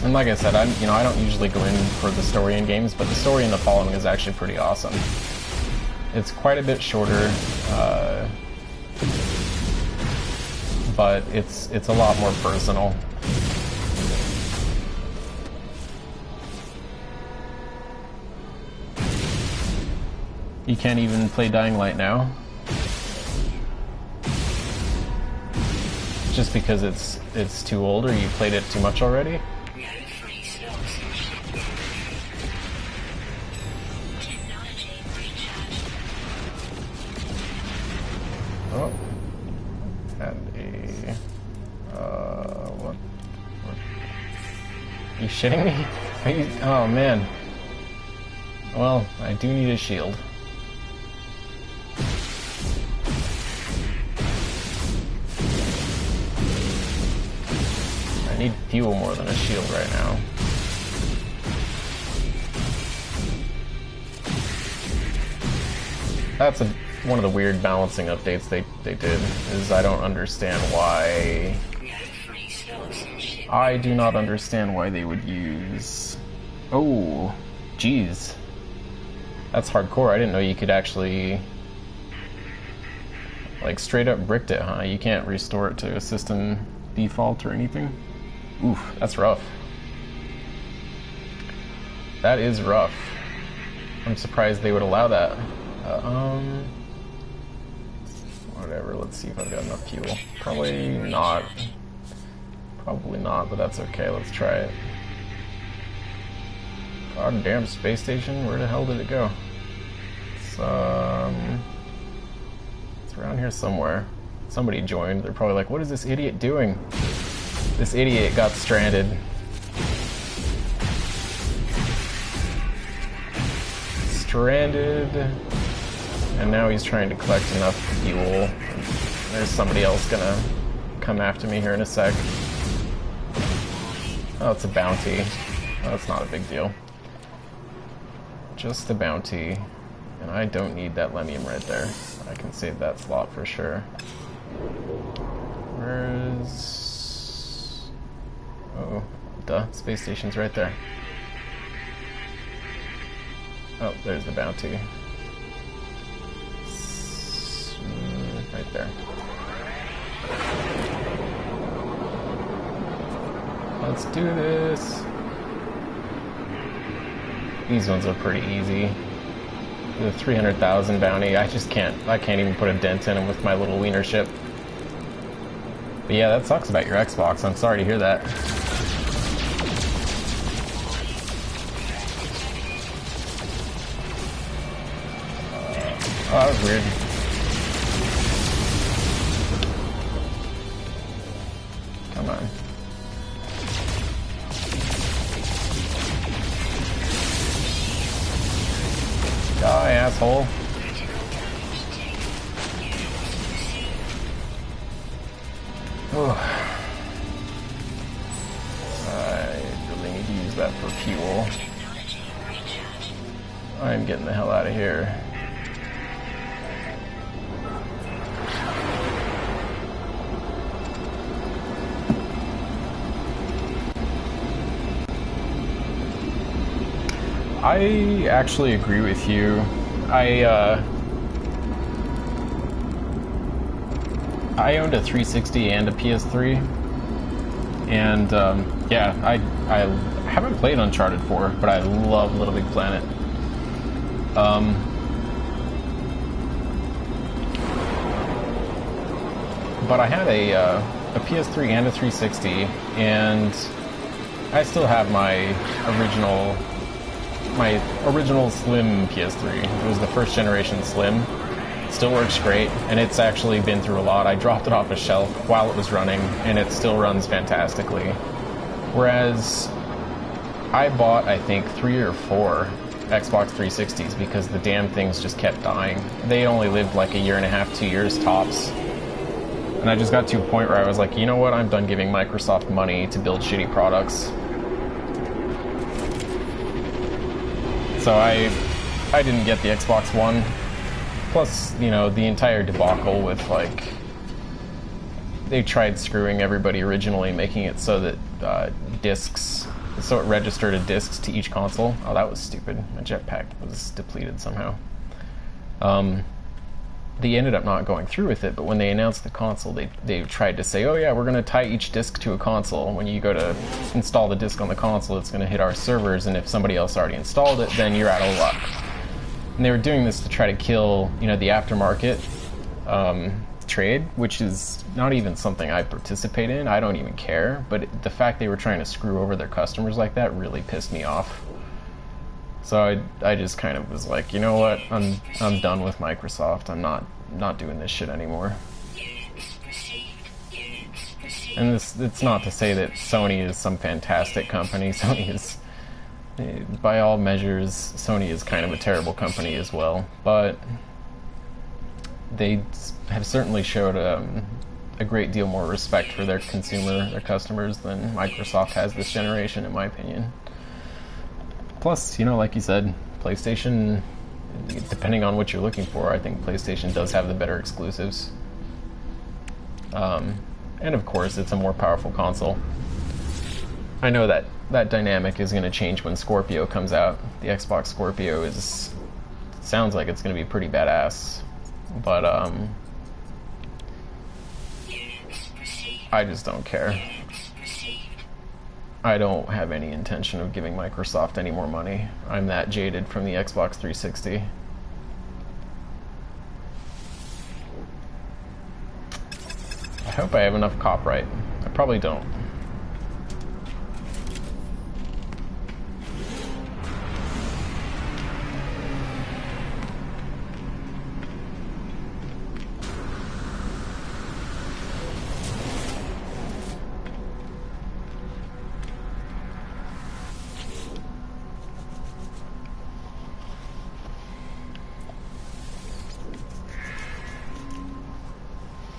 and like I said, I don't usually go in for the story in games, but the story in The Following is actually pretty awesome. It's quite a bit shorter, but it's a lot more personal. You can't even play Dying Light now. Just because it's too old, or you played it too much already? shitting me? Are you, oh man. Well, I do need a shield. I need fuel more than a shield right now. That's one of the weird balancing updates they did, is I don't understand why... I do not understand why they would use... Oh, geez. That's hardcore. I didn't know you could actually... like, straight up bricked it, huh? You can't restore it to a system default or anything? Oof, that's rough. That is rough. I'm surprised they would allow that. Whatever, let's see if I've got enough fuel. Probably not. Probably not, but that's okay, let's try it. God damn space station, where the hell did it go? It's around here somewhere. Somebody joined, they're probably like, what is this idiot doing? This idiot got stranded. And now he's trying to collect enough fuel. There's somebody else gonna come after me here in a sec. Oh, it's a bounty. Oh, that's not a big deal. Just a bounty. And I don't need that lemium right there. I can save that slot for sure. Where's... oh, duh. Space station's right there. Oh, there's the bounty. Right there. Let's do this. These ones are pretty easy. The 300,000 bounty, I can't even put a dent in them with my little wiener ship. But yeah, that sucks about your Xbox. I'm sorry to hear that. Oh, that was weird. Come on. Die, asshole. Oh. I really need to use that for fuel. I'm getting the hell out of here. I actually agree with you. I owned a 360 and a PS3, and yeah, I haven't played Uncharted 4, but I love Little Big Planet. But I had a PS3 and a 360, and I still have my original Slim PS3. It was the first generation Slim. Still works great, and it's actually been through a lot. I dropped it off a shelf while it was running, and it still runs fantastically. Whereas I bought, I think, 3 or 4 Xbox 360s because the damn things just kept dying. They only lived like a year and a half, 2 years tops. And I just got to a point where I was like, you know what, I'm done giving Microsoft money to build shitty products. So I didn't get the Xbox One. Plus, you know, the entire debacle with, like, they tried screwing everybody originally, making it so that discs, so it registered a discs to each console. Oh, that was stupid. My jetpack was depleted somehow. They ended up not going through with it, but when they announced the console, they tried to say, oh yeah, we're going to tie each disc to a console. When you go to install the disc on the console, it's going to hit our servers, and if somebody else already installed it, then you're out of luck. And they were doing this to try to kill, you know, the aftermarket trade, which is not even something I participate in. I don't even care, but the fact they were trying to screw over their customers like that really pissed me off. So I just kind of was like, you know what, I'm done with Microsoft. I'm not doing this shit anymore. And it's not to say that Sony is some fantastic company. Sony is, by all measures, Sony is kind of a terrible company as well. But they have certainly showed a great deal more respect for their their customers, than Microsoft has this generation, in my opinion. Plus, like you said, PlayStation, depending on what you're looking for, I think PlayStation does have the better exclusives. And of course, it's a more powerful console. I know that dynamic is going to change when Scorpio comes out. The Xbox Scorpio sounds like it's going to be pretty badass, but I just don't care. I don't have any intention of giving Microsoft any more money. I'm that jaded from the Xbox 360. I hope I have enough copyright. I probably don't.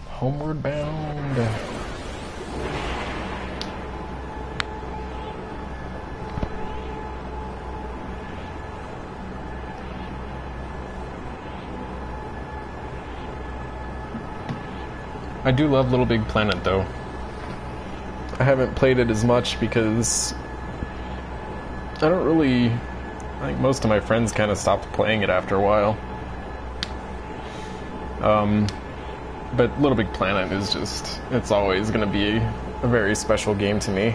Homeward Bound. I do love Little Big Planet, though. I haven't played it as much because I don't really... I think most of my friends kind of stopped playing it after a while. But Little Big Planet is just... it's always going to be a very special game to me.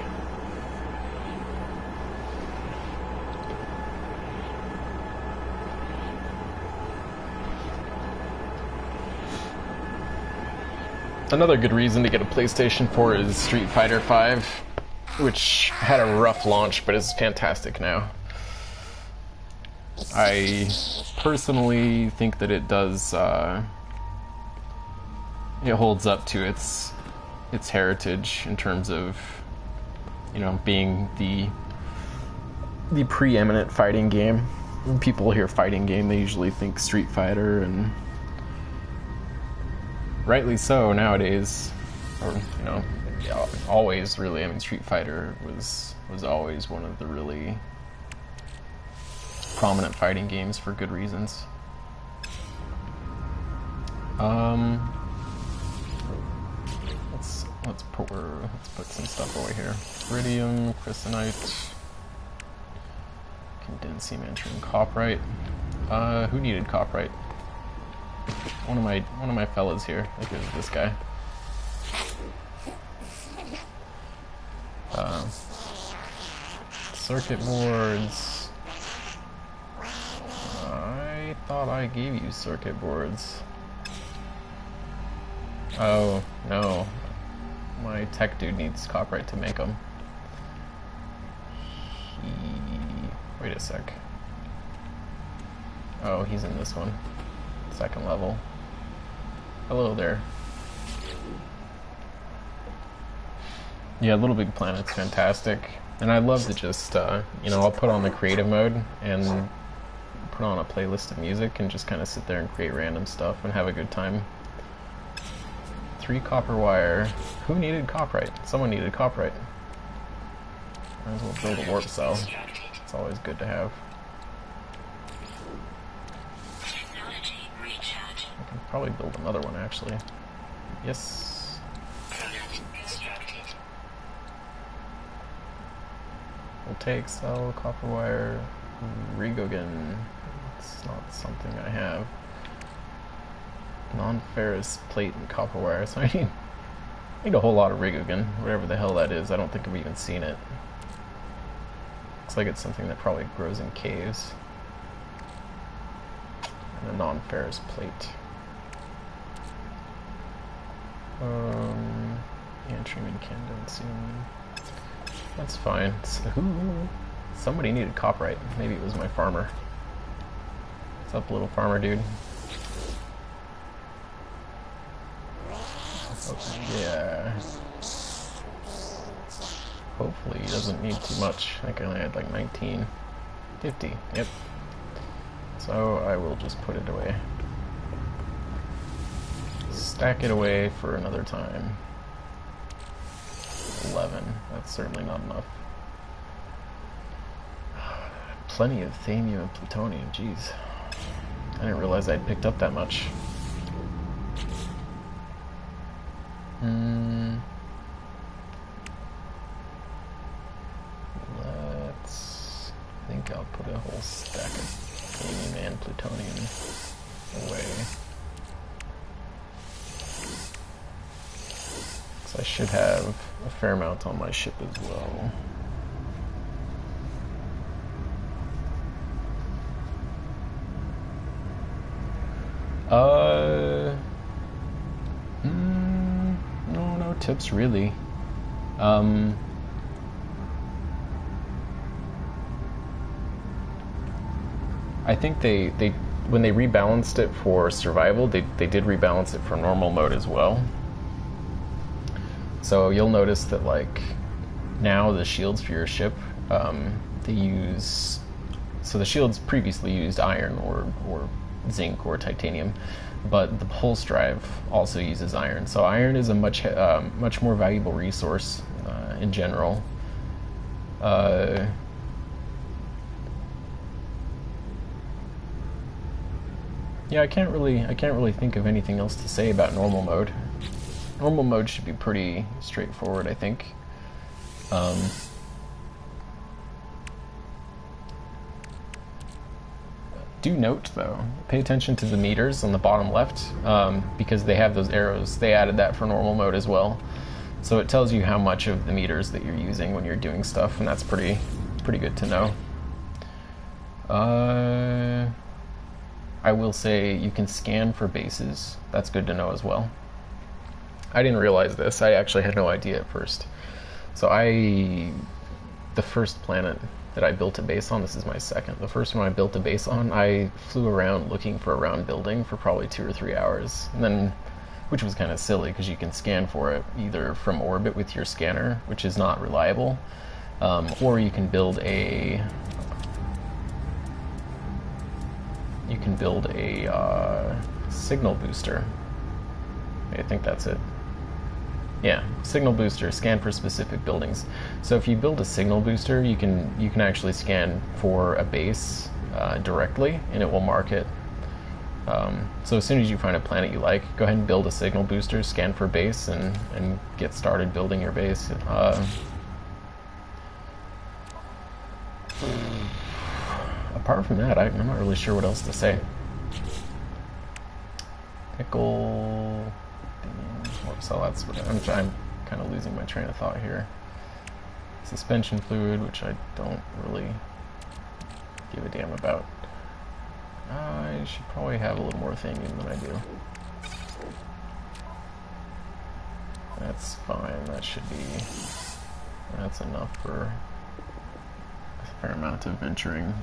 Another good reason to get a PlayStation 4 is Street Fighter V, which had a rough launch, but is fantastic now. I personally think that it does... it holds up to its heritage in terms of, being the preeminent fighting game. When people hear fighting game, they usually think Street Fighter, and rightly so nowadays, or always really. I mean, Street Fighter was always one of the really prominent fighting games for good reasons. Let's put some stuff over here. Iridium, crystalite, condensing, entering copperite. Who needed copperite? One of my fellas here. I think it was this guy. Circuit boards. I thought I gave you circuit boards. Oh no. My tech dude needs copyright to make them. Wait a sec. Oh, he's in this one. Second level. Hello there. Yeah, Little Big Planet's fantastic. And I love to just, I'll put on the creative mode and put on a playlist of music and just kind of sit there and create random stuff and have a good time. 3 copper wire. Who needed copyright? Someone needed copyright. Might as well build a warp cell. It's always good to have. I can probably build another one, actually. Yes. Voltaic cell, copper wire, Rigogen. It's not something I have. Non-ferrous plate and copper wire, so I need a whole lot of Rigogen, whatever the hell that is. I don't think I've even seen it. Looks like it's something that probably grows in caves. And a non-ferrous plate. Yttrium and condensing. That's fine. Somebody needed copyright. Maybe it was my farmer. What's up, little farmer dude? Oh, yeah. hopefully he doesn't need too much. I think I only had like 19. 50, yep. So I will just put it away. Stack it away for another time. 11, that's certainly not enough. Plenty of thamium and plutonium, jeez. I didn't realize I'd picked up that much. I think I'll put a whole stack of thamium and plutonium away. So I should have a fair amount on my ship as well. No tips really. I think they when they rebalanced it for survival, they did rebalance it for normal mode as well. So you'll notice that like now the shields for your ship, they use, so the shields previously used iron or zinc or titanium, but the pulse drive also uses iron. So iron is a much more valuable resource in general. Yeah, I can't really think of anything else to say about normal mode. Normal mode should be pretty straightforward, I think. Do note, though, pay attention to the meters on the bottom left, because they have those arrows. They added that for normal mode as well. So it tells you how much of the meters that you're using when you're doing stuff, and that's pretty good to know. I will say you can scan for bases. That's good to know as well. I didn't realize this. I actually had no idea at first. So the first planet that I built a base on, this is my second. The first one I built a base on, I flew around looking for a round building for probably 2 or 3 hours. And then, which was kind of silly because you can scan for it either from orbit with your scanner, which is not reliable, or you can build a signal booster. I think that's it. Yeah, signal booster, scan for specific buildings. So if you build a signal booster, you can actually scan for a base directly, and it will mark it. So as soon as you find a planet you like, go ahead and build a signal booster, scan for base, and get started building your base. Apart from that, I'm not really sure what else to say. Pickle. So that's what I'm kind of losing my train of thought here. Suspension fluid, which I don't really give a damn about. I should probably have a little more thamium than I do. That's fine. That's enough for a fair amount of venturing.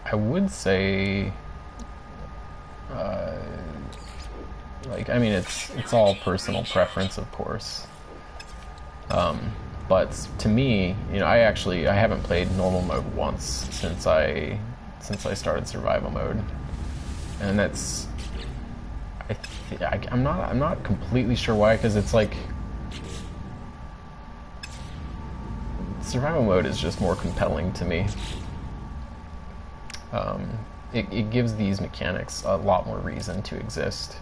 I would say, I mean, it's all personal preference, of course. But to me, I haven't played normal mode once since I started survival mode, and that's, I'm not completely sure why, because it's like survival mode is just more compelling to me. It gives these mechanics a lot more reason to exist.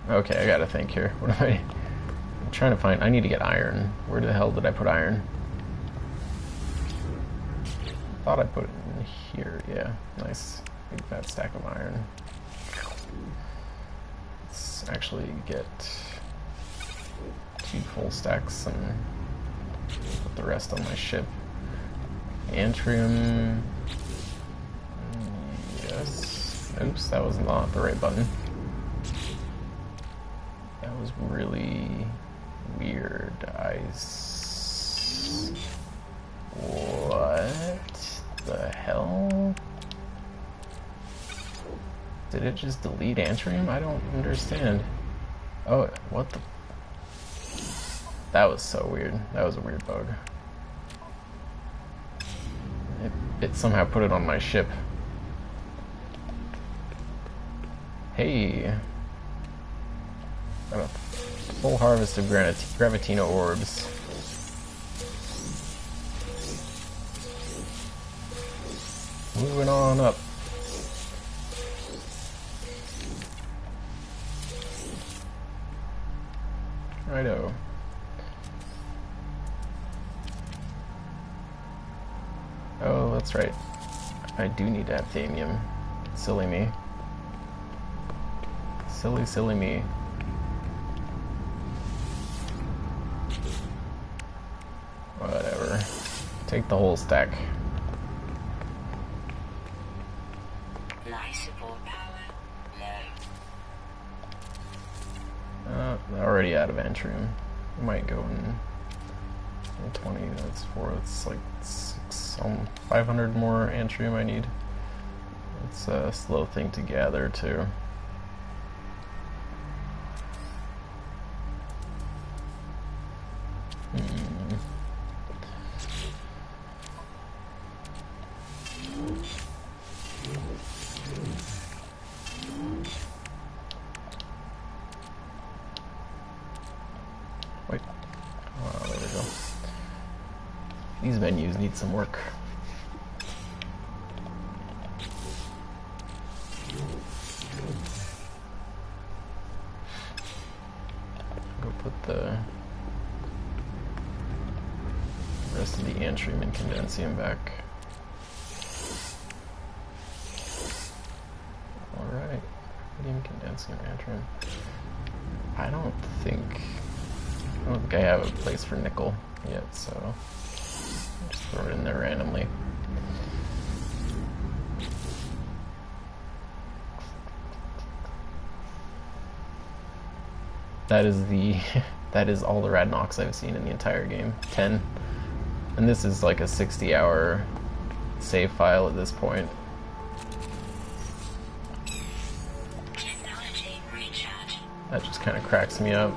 Okay, I gotta think here. I'm trying to find. I need to get iron. Where the hell did I put iron? I thought I put it in here. Yeah, nice big fat stack of iron. Let's actually get 2 full stacks and put the rest on my ship. Antrium. Yes. Oops, that was not the right button. That was really weird. What the hell? Did it just delete Antrim? I don't understand. Oh, what the... That was so weird. That was a weird bug. It somehow put it on my ship. Hey. Got a full harvest of Gravitino orbs. Moving on up. Righto. Oh, that's right. I do need to have thamium. Silly me. Silly, silly me. Whatever. Take the whole stack. Life support power low. Already out of Antrium. I might go in 20, that's 4, it's like 500 more Antrium I need. It's a slow thing to gather too. Wait. Oh, there we go. These menus need some work. Go put the rest of the Antrium and Condensium back. Alright. Medium Condensium, Antrium. I don't think I have a place for nickel yet, so I'll just throw it in there randomly. That is that is all the Radnox I've seen in the entire game. 10. And this is like a 60-hour save file at this point. Technology recharge. That just kind of cracks me up.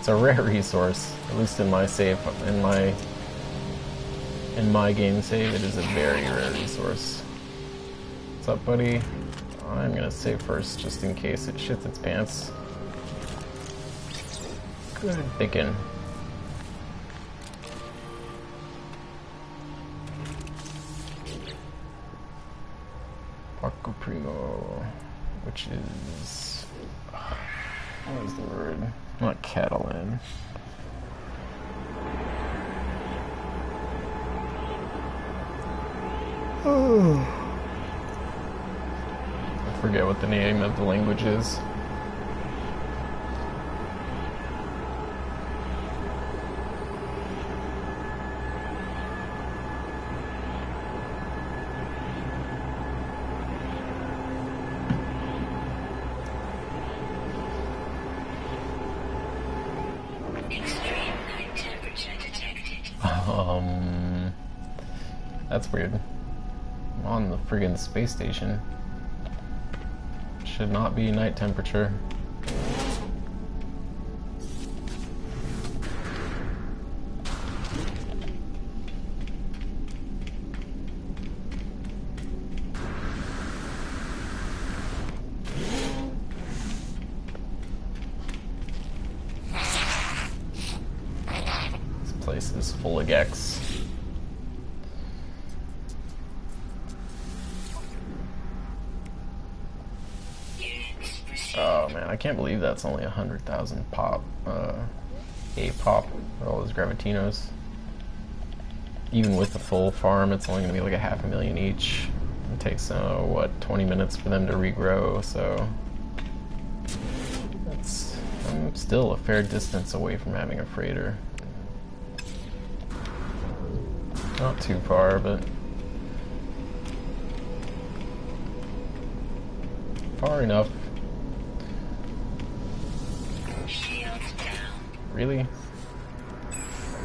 It's a rare resource, at least in my save, in my game save, it is a very rare resource. What's up, buddy? I'm gonna save first, just in case it shits its pants. Good thinking. Parco Primo, which is... what is the word? Not Catalan. I forget what the name of the language is. Extreme night temperature detected. That's weird. I'm on the friggin' space station. Should not be night temperature. This place is full of Gex. Oh man, I can't believe that's only 100,000 pop, a pop for all those Gravitinos. Even with the full farm, it's only gonna be like 500,000 each. It takes, what, 20 minutes for them to regrow, so... I'm still a fair distance away from having a freighter. Not too far, but... far enough. Shields down. Really?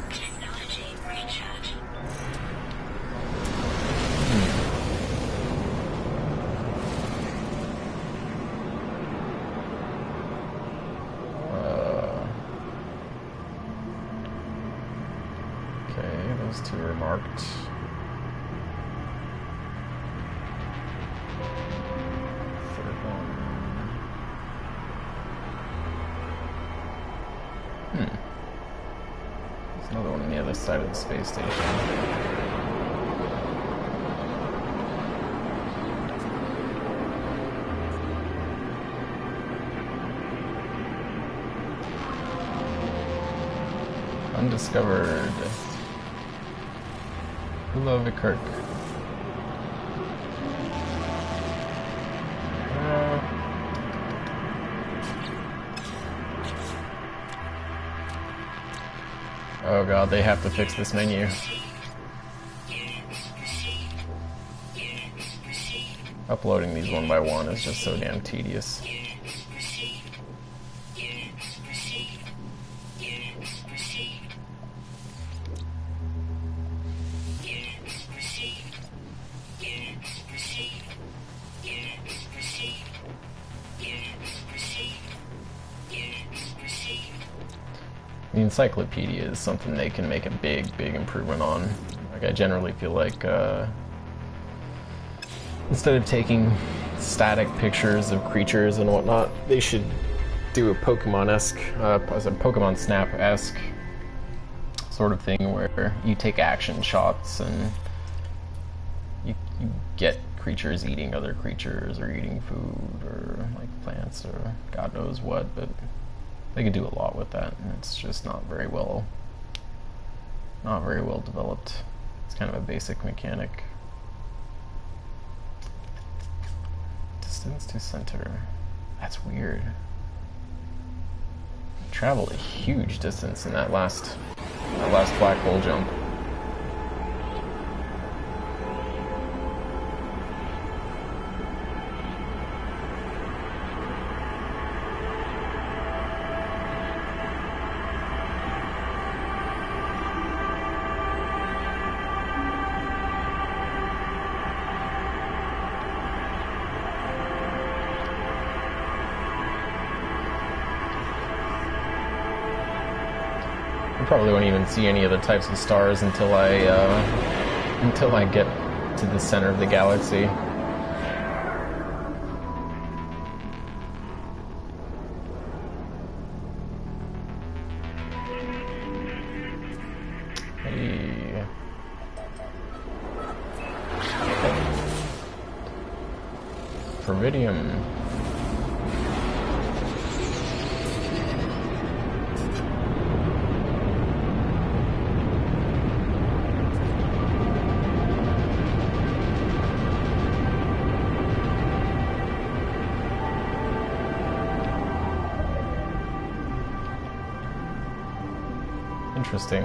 Technology recharge. Okay, those two are marked. Third one. There's another one on the other side of the space station. Undiscovered. Hello, Kirk. Oh god, they have to fix this menu. Uploading these one by one is just so damn tedious. The encyclopedia is something they can make a big improvement on. Like, I generally feel like instead of taking static pictures of creatures and whatnot, they should do a Pokemon-esque, Pokemon Snap-esque sort of thing where you take action shots and you get creatures eating other creatures or eating food or like plants or God knows what, but they could do a lot with that, and it's just not very well developed. It's kind of a basic mechanic. Distance to center. That's weird. Traveled a huge distance in that last black hole jump. I probably won't even see any other types of stars until I get to the center of the galaxy. Hey. Peridium. Interesting.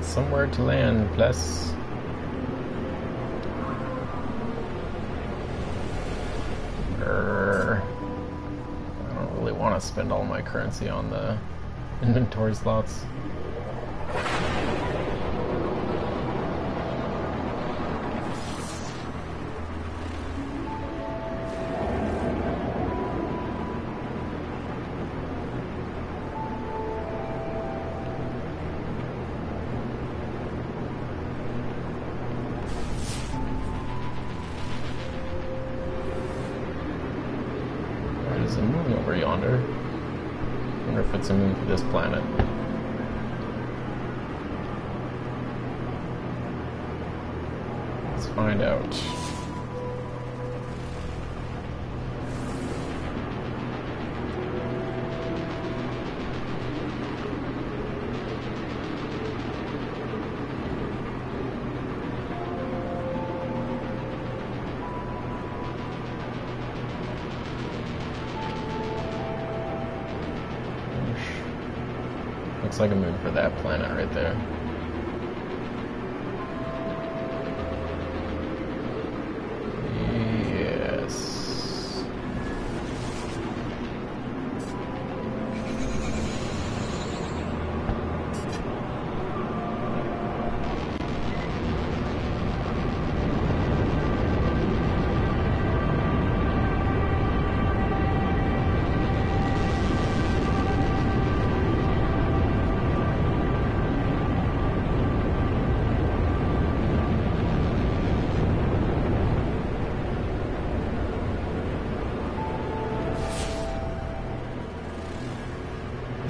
Somewhere to land, bless. I don't really want to spend all my currency on the inventory slots. There's a moon over yonder. I wonder if it's a moon for this planet. Let's find out. Looks like a moon for that planet right there.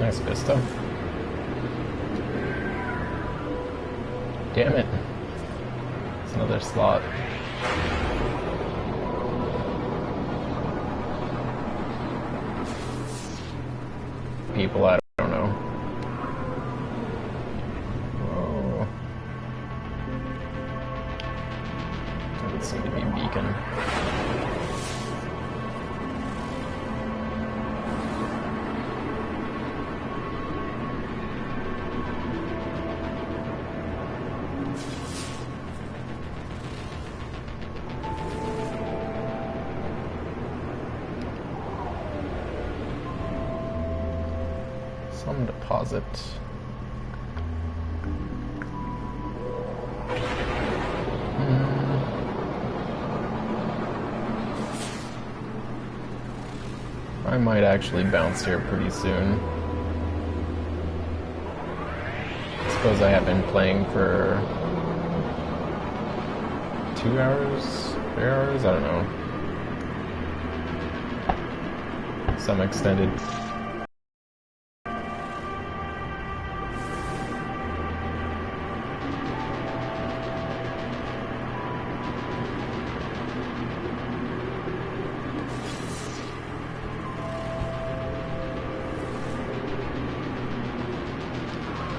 Nice vista. Damn it. It's another slot. People, I don't know. Whoa. Doesn't seem to be a beacon. Some deposit. I might actually bounce here pretty soon. I suppose I have been playing for 2 hours, 3 hours, I don't know. Some extended.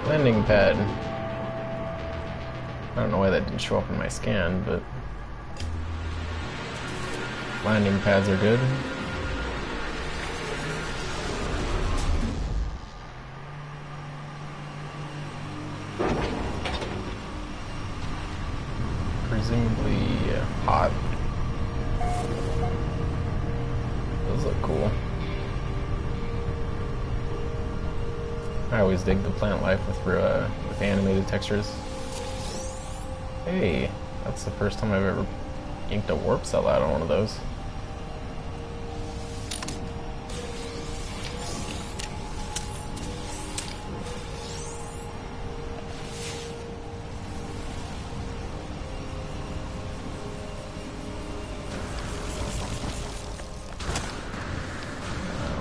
Landing pad. I don't know why that didn't show up in my scan, but landing pads are good. Presumably hot. Those look cool. I always dig the plant life with animated textures. Hey, that's the first time I've ever inked a warp cell out on one of those.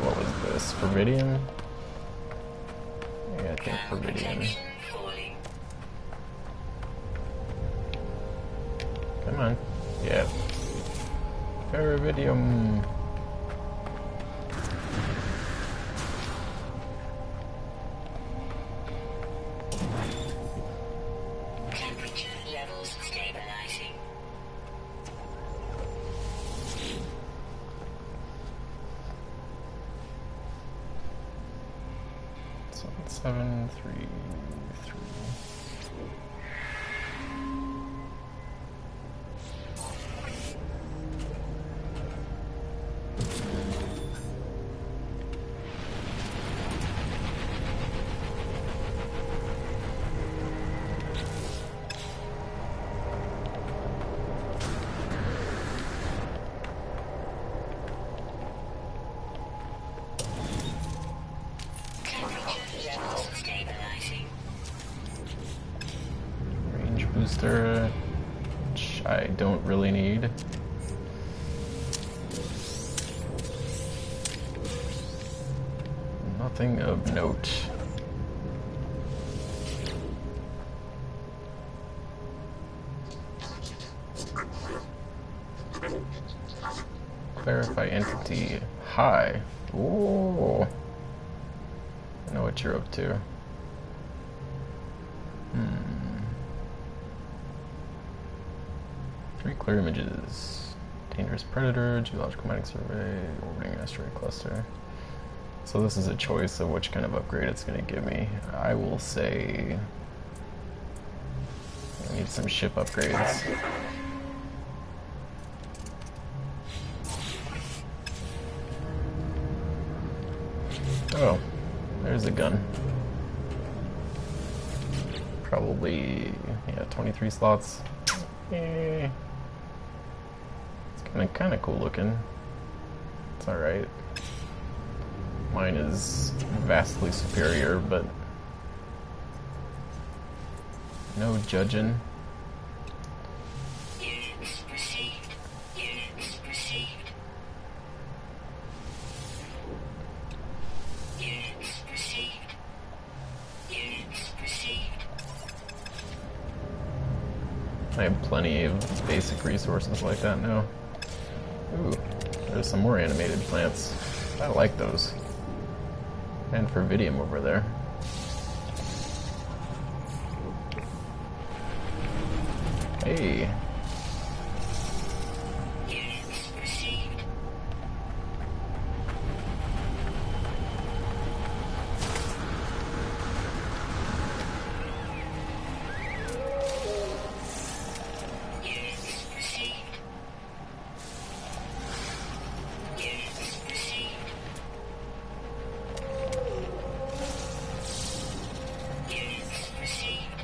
What was this? Viridian? Yeah, I think Viridian. Come on. Yeah. Viridium. Temperature levels stabilizing. So 7, 3, 3. Range booster, which I don't really need. Nothing of note. Verify entity. Hi. Ooh. I know what you're up to. Three clear images. Dangerous predator, geological mining survey, orbiting asteroid cluster. So this is a choice of which kind of upgrade it's going to give me. I will say I need some ship upgrades. Oh, there's a gun. Probably, yeah, 23 slots. Eh. It's kind of cool looking. It's alright. Mine is vastly superior, but no judging. Units received. Units received. Units received. I have plenty of basic resources like that now. Ooh, there's some more animated plants. I like those. And Fervidium over there. Hey. Units received. Units received. Units received. Units received.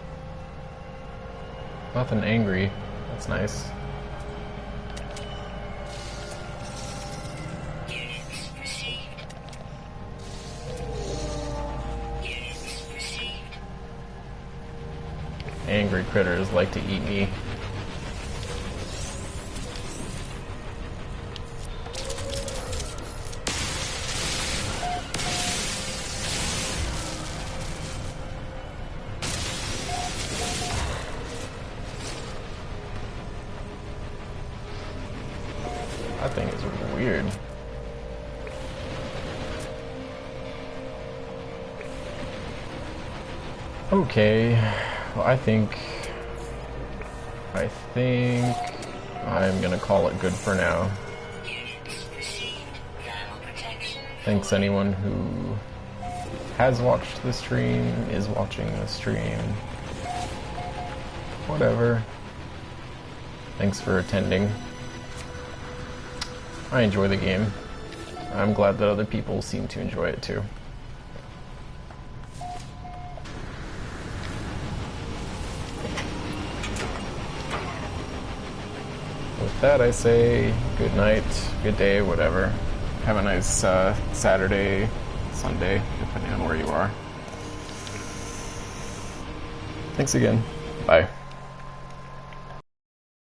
Nothing angry. That's nice. Units received. Units received. Angry critters like to eat me. That thing is weird. Okay, well, I think I'm gonna call it good for now. Units received. Thermal protection. Thanks anyone who has watched the stream, is watching the stream. Whatever. Thanks for attending. I enjoy the game. I'm glad that other people seem to enjoy it too. With that, I say good night, good day, whatever. Have a nice Saturday, Sunday, depending on where you are. Thanks again. Bye.